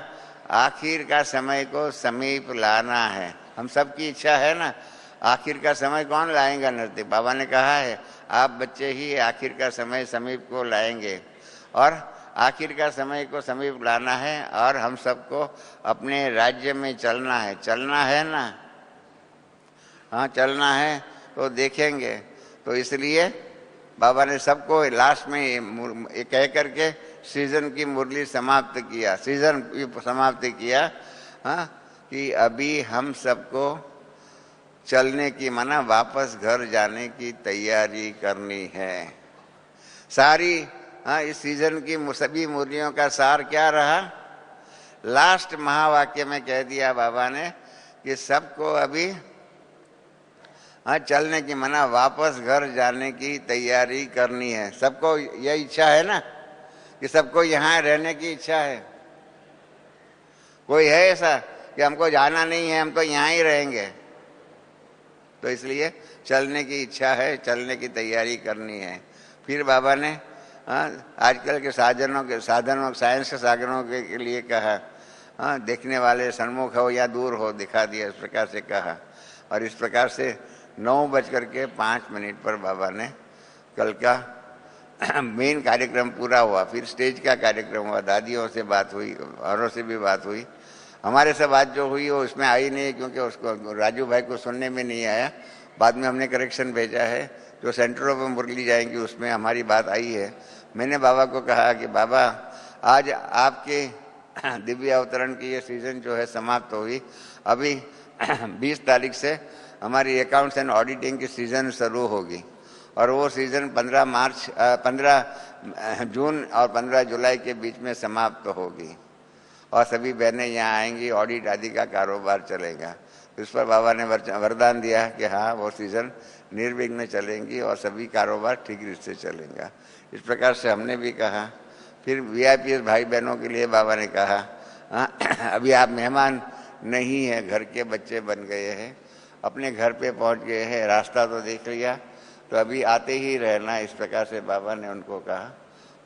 आखिर का समय को समीप लाना है। हम सबकी इच्छा है ना, आखिर का समय कौन लाएगा नजदीक। बाबा ने कहा है आप बच्चे ही आखिर का समय समीप को लाएंगे, और आखिर का समय को समीप लाना है, और हम सबको अपने राज्य में चलना है। चलना है ना, हाँ चलना है, तो देखेंगे। तो इसलिए बाबा ने सबको लास्ट में कह करके सीजन की मुरली समाप्त किया, सीजन की समाप्ति किया। हाँ, कि अभी हम सबको चलने की, माना वापस घर जाने की तैयारी करनी है सारी। हाँ, इस सीजन की सभी मुरलियों का सार क्या रहा, लास्ट महावाक्य में कह दिया बाबा ने कि सबको अभी हाँ चलने की, माना वापस घर जाने की तैयारी करनी है। सबको यह इच्छा है ना कि सबको यहाँ रहने की इच्छा है। कोई है ऐसा कि हमको जाना नहीं है, हम तो यहाँ ही रहेंगे। तो इसलिए चलने की इच्छा है, चलने की तैयारी करनी है। फिर बाबा ने आजकल के साधनों साइंस के साधनों के लिए कहा, हाँ देखने वाले सन्मुख हो या दूर हो दिखा दिया, इस प्रकार से कहा। और इस प्रकार से 9:05 पर बाबा ने कल का मेन कार्यक्रम पूरा हुआ। फिर स्टेज का कार्यक्रम हुआ, दादियों से बात हुई, औरों से भी बात हुई। हमारे से बात जो हुई वो उसमें आई नहीं, क्योंकि उसको राजू भाई को सुनने में नहीं आया। बाद में हमने करेक्शन भेजा है, जो सेंटरों पर मुरली जाएंगी उसमें हमारी बात आई है। मैंने बाबा को कहा कि बाबा आज आपके दिव्य अवतरण की ये सीज़न जो है समाप्त हुई। अभी 20 तारीख से हमारी अकाउंट्स एंड ऑडिटिंग की सीज़न शुरू होगी, और वो सीज़न 15 जून और 15 जुलाई के बीच में समाप्त होगी। और सभी बहनें यहाँ आएंगी, ऑडिट आदि का कारोबार चलेगा। इस पर बाबा ने वरदान दिया कि हाँ वो सीजन निर्विघ्न चलेंगी और सभी कारोबार ठीक रीत से चलेगा। इस प्रकार से हमने भी कहा। फिर वीआईपी भाई बहनों के लिए बाबा ने कहा अभी आप मेहमान नहीं है, घर के बच्चे बन गए हैं, अपने घर पे पहुंच गए हैं, रास्ता तो देख लिया, तो अभी आते ही रहना। इस प्रकार से बाबा ने उनको कहा।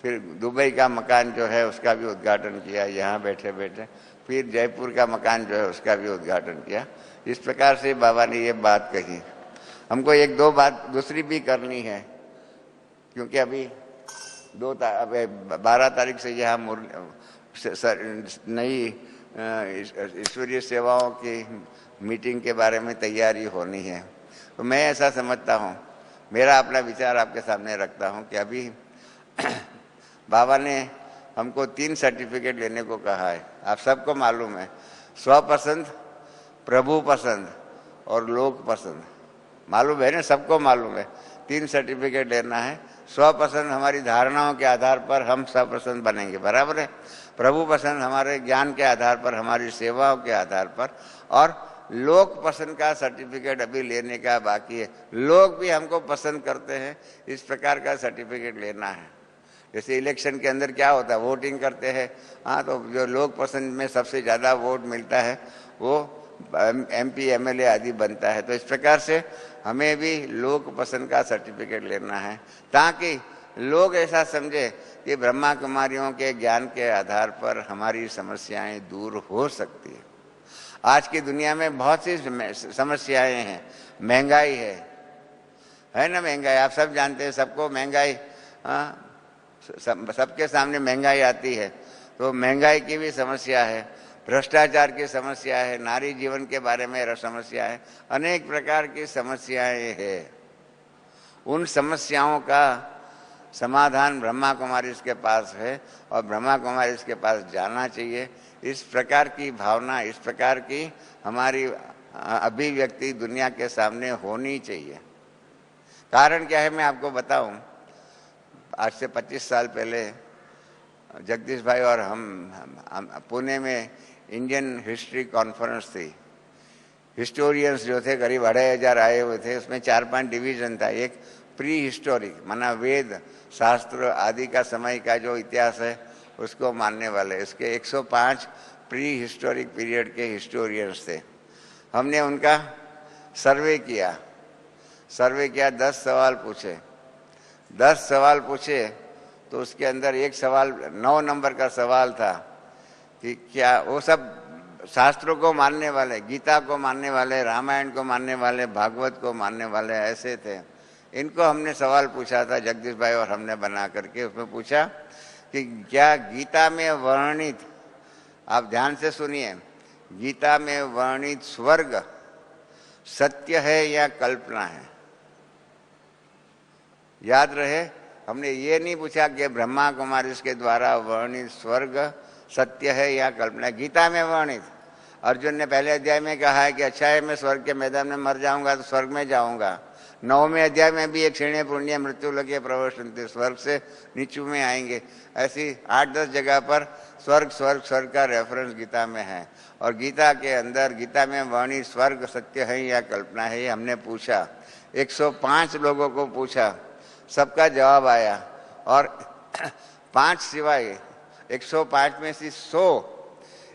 फिर दुबई का मकान जो है उसका भी उद्घाटन किया यहाँ बैठे बैठे। फिर जयपुर का मकान जो है उसका भी उद्घाटन किया। इस प्रकार से बाबा ने ये बात कही। हमको एक दो बात दूसरी भी करनी है, क्योंकि अभी 12 तारीख से यहाँ नई ईश्वरीय सेवाओं की मीटिंग के बारे में तैयारी होनी है। तो मैं ऐसा समझता हूँ, मेरा अपना विचार आपके सामने रखता हूँ कि अभी बाबा ने हमको 3 सर्टिफिकेट लेने को कहा है। आप सबको मालूम है, स्वपसंद, प्रभु पसंद और लोक पसंद। मालूम है ना, सबको मालूम है। 3 सर्टिफिकेट लेना है। स्वपसंद हमारी धारणाओं के आधार पर हम स्वपसंद बनेंगे, बराबर है। प्रभु पसंद हमारे ज्ञान के आधार पर, हमारी सेवाओं के आधार पर। और लोक पसंद का सर्टिफिकेट अभी लेने का बाकी है। लोग भी हमको पसंद करते हैं, इस प्रकार का सर्टिफिकेट लेना है। जैसे इलेक्शन के अंदर क्या होता है, वोटिंग करते हैं, हाँ, तो जो लोक पसंद में सबसे ज़्यादा वोट मिलता है वो MP MLA आदि बनता है। तो इस प्रकार से हमें भी लोक पसंद का सर्टिफिकेट लेना है, ताकि लोग ऐसा समझे कि ब्रह्मा कुमारियों के ज्ञान के आधार पर हमारी समस्याएं दूर हो सकती है। आज की दुनिया में बहुत सी समस्याएं हैं। महंगाई है ना, महंगाई आप सब जानते हैं, सबको महंगाई, सबके सामने महंगाई आती है। तो महंगाई की भी समस्या है, भ्रष्टाचार की समस्या है, नारी जीवन के बारे में समस्या है, अनेक प्रकार की समस्याएं हैं। उन समस्याओं का समाधान ब्रह्मा कुमारी के पास है और ब्रह्मा कुमारी के पास जाना चाहिए। इस प्रकार की भावना, इस प्रकार की हमारी अभिव्यक्ति दुनिया के सामने होनी चाहिए। कारण क्या है मैं आपको बताऊं। आज से 25 साल पहले जगदीश भाई और हम पुणे में इंडियन हिस्ट्री कॉन्फ्रेंस थी। हिस्टोरियंस जो थे करीब 2500 आए हुए थे। उसमें 4-5 डिवीजन था। एक प्री हिस्टोरिक, माना वेद शास्त्र आदि का समय का जो इतिहास है उसको मानने वाले। इसके 105 प्री हिस्टोरिक पीरियड के हिस्टोरियंस थे। हमने उनका सर्वे किया। 10 सवाल पूछे। 10 सवाल पूछे तो उसके अंदर एक सवाल 9 नंबर का सवाल था कि क्या वो सब शास्त्रों को मानने वाले, गीता को मानने वाले, रामायण को मानने वाले, भागवत को मानने वाले ऐसे थे। इनको हमने सवाल पूछा था, जगदीश भाई और हमने बना करके। उसमें पूछा कि क्या गीता में वर्णित, आप ध्यान से सुनिए, गीता में वर्णित स्वर्ग सत्य है या कल्पना है। याद रहे, हमने ये नहीं पूछा कि ब्रह्मा कुमारी के द्वारा वर्णित स्वर्ग सत्य है या कल्पना। गीता में वर्णित, अर्जुन ने पहले अध्याय में कहा है कि अच्छा है मैं स्वर्ग के मैदान में मर जाऊंगा तो स्वर्ग में जाऊंगा। 9वें अध्याय में भी एक क्षीणे पुण्य मृत्यु लगे प्रवशन्ति, स्वर्ग से नीचू में आएंगे। ऐसी 8-10 जगह पर स्वर्ग स्वर्ग स्वर्ग का रेफरेंस गीता में है। और गीता के अंदर, गीता में वर्णित स्वर्ग सत्य है या कल्पना है, ये हमने पूछा। 105 लोगों को पूछा, सबका जवाब आया। और 5 सिवाय 105 में से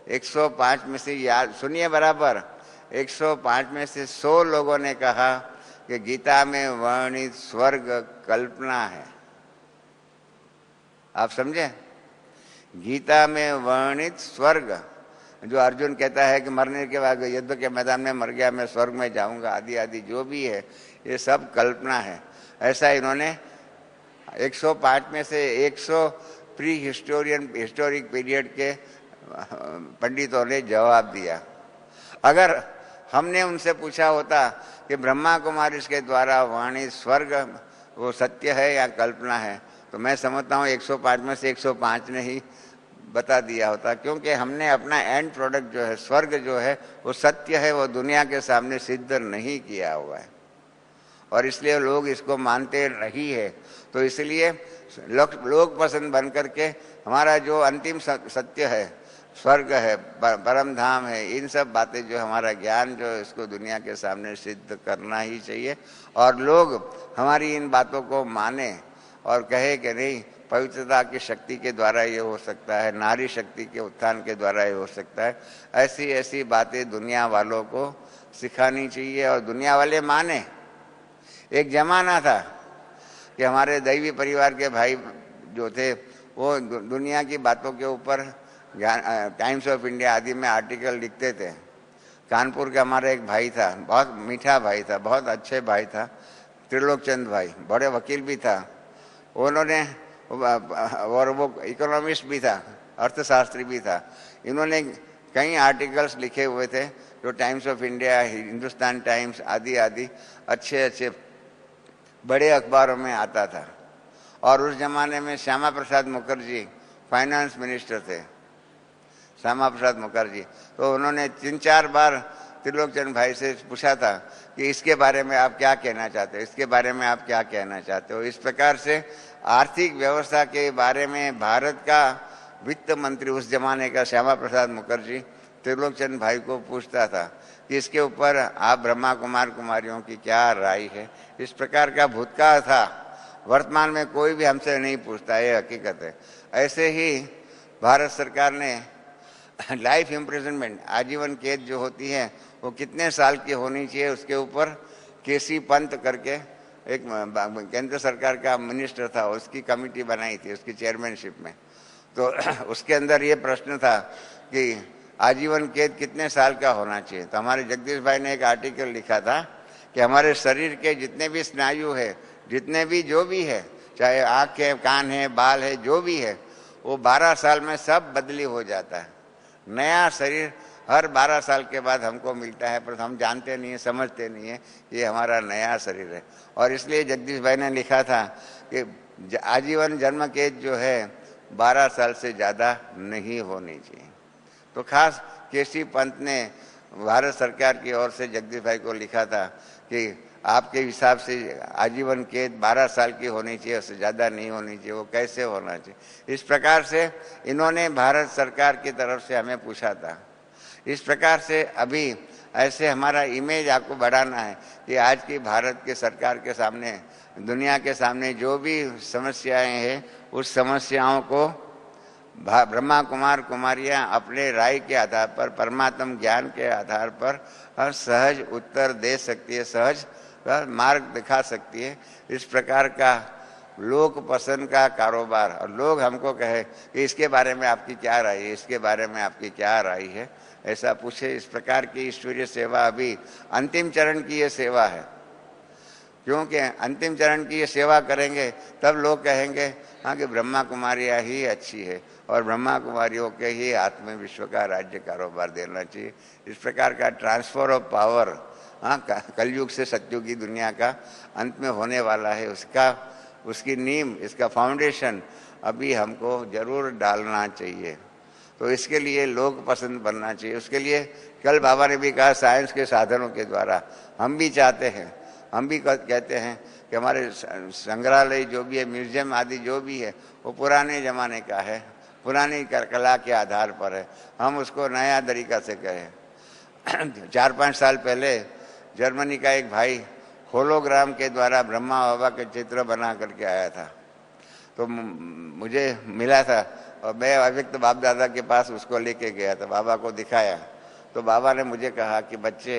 105 में से, याद सुनिए बराबर, 105 में से 100 लोगों ने कहा कि गीता में वर्णित स्वर्ग कल्पना है। आप समझे, गीता में वर्णित स्वर्ग, जो अर्जुन कहता है कि मरने के बाद युद्ध के मैदान में मर गया मैं स्वर्ग में जाऊंगा आदि आदि जो भी है, ये सब कल्पना है। ऐसा इन्होंने 105 में से 100 प्री हिस्टोरिक पीरियड के पंडितों ने जवाब दिया। अगर हमने उनसे पूछा होता कि ब्रह्मा कुमारी के द्वारा वाणी स्वर्ग वो सत्य है या कल्पना है, तो मैं समझता हूँ 105 में से 105 ने ही बता दिया होता। क्योंकि हमने अपना एंड प्रोडक्ट जो है, स्वर्ग जो है वो सत्य है, वो दुनिया के सामने सिद्ध नहीं किया हुआ है और इसलिए लोग इसको मानते नहीं है। तो इसलिए लोग पसंद बन करके हमारा जो अंतिम सत्य है, स्वर्ग है, परम धाम है, इन सब बातें जो हमारा ज्ञान जो इसको दुनिया के सामने सिद्ध करना ही चाहिए। और लोग हमारी इन बातों को माने और कहे कि नहीं, पवित्रता की शक्ति के द्वारा ये हो सकता है, नारी शक्ति के उत्थान के द्वारा ये हो सकता है। ऐसी ऐसी बातें दुनिया वालों को सिखानी चाहिए और दुनिया वाले माने। एक जमाना था कि हमारे दैवी परिवार के भाई जो थे वो दुनिया की बातों के ऊपर टाइम्स ऑफ इंडिया आदि में आर्टिकल लिखते थे। कानपुर का हमारा एक भाई था, बहुत मीठा भाई था, बहुत अच्छे भाई था, त्रिलोकचंद भाई, बड़े वकील भी था। उन्होंने और वो इकोनॉमिस्ट भी था, अर्थशास्त्री भी था। इन्होंने कई आर्टिकल्स लिखे हुए थे जो times of India, Hindustan times आदि आदि अच्छे अच्छे बड़े अखबारों में आता था। और उस जमाने में श्यामा प्रसाद मुखर्जी फाइनेंस मिनिस्टर थे, श्यामा प्रसाद मुखर्जी। तो उन्होंने 3-4 बार त्रिलोकचंद भाई से पूछा था कि इसके बारे में आप क्या कहना चाहते हो, इसके बारे में आप क्या कहना चाहते हो। इस प्रकार से आर्थिक व्यवस्था के बारे में भारत का वित्त मंत्री उस जमाने का श्यामा प्रसाद मुखर्जी त्रिलोकचंद भाई को पूछता था कि इसके ऊपर आप ब्रह्मा कुमार कुमारियों की क्या राय है। इस प्रकार का भूतकाल था। वर्तमान में कोई भी हमसे नहीं पूछता, ये हकीकत है। ऐसे ही भारत सरकार ने लाइफ इम्प्रिजनमेंट, आजीवन कैद जो होती है वो कितने साल की होनी चाहिए, उसके ऊपर केसी पंत करके एक केंद्र सरकार का मिनिस्टर था, उसकी कमेटी बनाई थी उसकी चेयरमैनशिप में। तो उसके अंदर ये प्रश्न था कि आजीवन कैद कितने साल का होना चाहिए। तो हमारे जगदीश भाई ने एक आर्टिकल लिखा था कि हमारे शरीर के जितने भी स्नायु है, जितने भी जो भी है, चाहे आँख है, कान है, बाल है, जो भी है, वो 12 साल में सब बदली हो जाता है। नया शरीर हर 12 साल के बाद हमको मिलता है, पर हम जानते नहीं है, समझते नहीं है ये हमारा नया शरीर है। और इसलिए जगदीश भाई ने लिखा था कि आजीवन जन्म कैद जो है 12 साल से ज़्यादा नहीं होनी चाहिए। तो खास केसी पंत ने भारत सरकार की ओर से जगदीश भाई को लिखा था कि आपके हिसाब से आजीवन कैद 12 साल की होनी चाहिए, उससे ज़्यादा नहीं होनी चाहिए, वो कैसे होना चाहिए। इस प्रकार से इन्होंने भारत सरकार की तरफ से हमें पूछा था। इस प्रकार से अभी ऐसे हमारा इमेज आपको बढ़ाना है कि आज की भारत के सरकार के सामने, दुनिया के सामने जो भी समस्याएं हैं, उस समस्याओं को ब्रह्मा कुमार कुमारियाँ अपने राय के आधार पर, परमात्म ज्ञान के आधार पर सहज उत्तर दे सकती है, सहज मार्ग दिखा सकती है। इस प्रकार का लोक पसंद का कारोबार, और लोग हमको कहे कि इसके बारे में आपकी क्या राय है, इसके बारे में आपकी क्या राय है, ऐसा पूछे। इस प्रकार की ईश्वरीय सेवा अभी अंतिम चरण की ये सेवा है, क्योंकि अंतिम चरण की ये सेवा करेंगे तब लोग कहेंगे हाँ कि ब्रह्मा कुमारियाँ ही अच्छी है और ब्रह्मा कुमारियों के ही हाथ में विश्व का राज्य कारोबार देना चाहिए। इस प्रकार का ट्रांसफर ऑफ पावर, हाँ, कलयुग से सतयुग की दुनिया का अंत में होने वाला है, उसकी नींव, इसका फाउंडेशन अभी हमको जरूर डालना चाहिए। तो इसके लिए लोग पसंद बनना चाहिए। उसके लिए कल बाबा ने भी कहा साइंस के साधनों के द्वारा हम भी चाहते हैं, हम भी कहते हैं कि हमारे संग्रहालय जो भी है, म्यूजियम आदि जो भी है, वो पुराने ज़माने का है, पुरानी कला के आधार पर है। हम उसको नया तरीका से करें। 4-5 साल पहले जर्मनी का एक भाई होलोग्राम के द्वारा ब्रह्मा बाबा के चित्र बना करके आया था। तो मुझे मिला था और मैं अव्यक्त बाप दादा के पास उसको लेके गया था, बाबा को दिखाया। तो बाबा ने मुझे कहा कि बच्चे,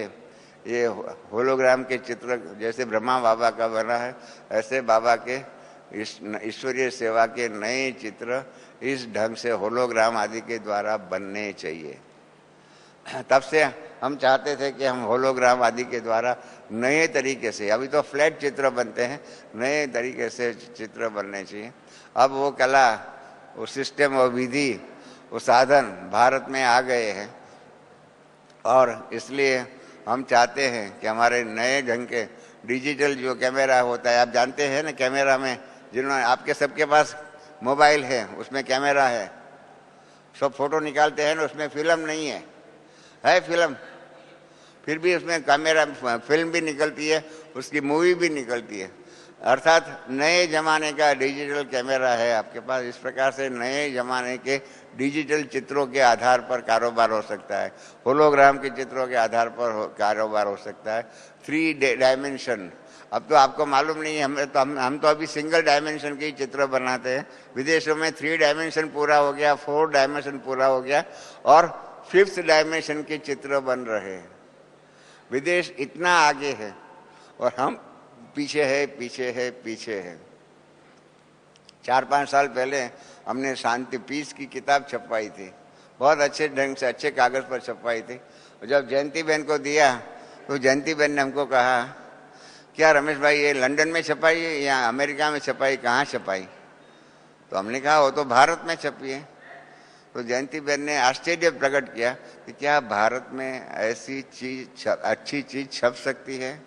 ये होलोग्राम के चित्र जैसे ब्रह्मा बाबा का बना है, ऐसे बाबा के ईश्वरीय सेवा के नए चित्र इस ढंग से होलोग्राम आदि के द्वारा बनने चाहिए। तब से हम चाहते थे कि हम होलोग्राम आदि के द्वारा नए तरीके से, अभी तो फ्लैट चित्र बनते हैं, नए तरीके से चित्र बनने चाहिए। अब वो कला, वो सिस्टम, वो विधि, वो साधन भारत में आ गए हैं और इसलिए हम चाहते हैं कि हमारे नए ढंग के डिजिटल जो कैमरा होता है, आप जानते हैं ना, कैमरा में जिन्होंने, आपके सबके पास मोबाइल है, उसमें कैमरा है, सब फोटो निकालते हैं ना, उसमें फिल्म नहीं है, है फिल्म, फिर भी उसमें कैमरा, फिल्म भी निकलती है, उसकी मूवी भी निकलती है। अर्थात नए जमाने का डिजिटल कैमरा है आपके पास। इस प्रकार से नए जमाने के डिजिटल चित्रों के आधार पर कारोबार हो सकता है, होलोग्राम के चित्रों के आधार पर कारोबार हो सकता है। 3 डायमेंशन, अब तो आपको मालूम नहीं है, हम तो अभी सिंगल डायमेंशन के ही चित्र बनाते हैं। विदेशों में 3 डायमेंशन पूरा हो गया, 4 डायमेंशन पूरा हो गया और 5th डायमेंशन के चित्र बन रहे हैं। विदेश इतना आगे है और हम पीछे है, पीछे है, पीछे है। 4-5 साल पहले हमने शांति पीस की किताब छपवाई थी, बहुत अच्छे ढंग से अच्छे कागज पर छपवाई थी। और जब जयंती बहन को दिया तो जयंती बहन ने हमको कहा, क्या रमेश भाई ये लंदन में छपाई है या अमेरिका में छपाई, कहाँ छपाई? तो हमने कहा वो तो भारत में छपी है। तो जयंती बहन ने आश्चर्य प्रकट किया कि क्या भारत में ऐसी चीज, अच्छी चीज छप सकती है?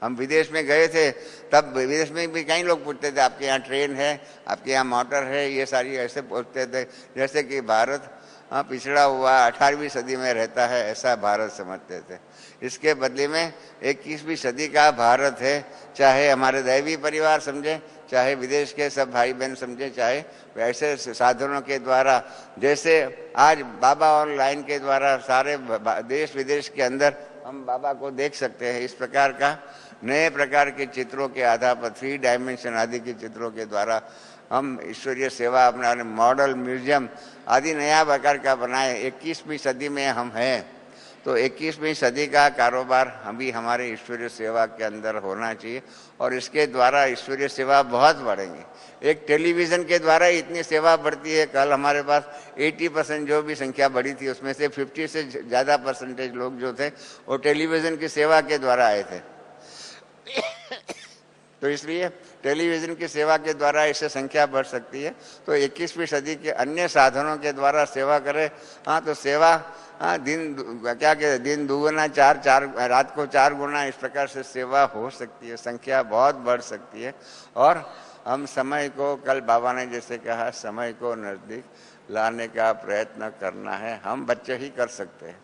हम विदेश में गए थे, तब विदेश में भी कई लोग पूछते थे आपके यहाँ ट्रेन है, आपके यहाँ मोटर है, ये सारी ऐसे पूछते थे जैसे कि भारत पिछड़ा हुआ 18वीं सदी में रहता है, ऐसा भारत समझते थे। इसके बदले में 21वीं सदी का भारत है, चाहे हमारे दैवी परिवार समझे, चाहे विदेश के सब भाई बहन समझे, चाहे ऐसे साधनों के द्वारा, जैसे आज बाबा ऑनलाइन के द्वारा सारे देश विदेश के अंदर हम बाबा को देख सकते हैं। इस प्रकार का नए प्रकार के चित्रों के आधार पर 3 डायमेंशन आदि के चित्रों के द्वारा हम ईश्वरीय सेवा अपना मॉडल म्यूजियम आदि नया प्रकार का बनाए। 21वीं सदी में हम हैं, तो 21वीं सदी का कारोबार अभी हमारे ईश्वरीय सेवा के अंदर होना चाहिए और इसके द्वारा ईश्वरीय सेवा बहुत बढ़ेंगी। एक टेलीविज़न के द्वारा इतनी सेवा बढ़ती है। कल हमारे पास 80% जो भी संख्या बढ़ी थी उसमें से 50 से ज़्यादा परसेंटेज लोग जो थे वो टेलीविज़न की सेवा के द्वारा आए थे। तो इसलिए टेलीविज़न की सेवा के द्वारा इससे संख्या बढ़ सकती है। तो 21वीं सदी के अन्य साधनों के द्वारा सेवा करें। तो सेवा दिन क्या कहते, दिन दुगुना चार, रात को 4 गुना, इस प्रकार से सेवा हो सकती है, संख्या बहुत बढ़ सकती है। और हम समय को, कल बाबा ने जैसे कहा, समय को नज़दीक लाने का प्रयत्न करना है। हम बच्चे ही कर सकते हैं।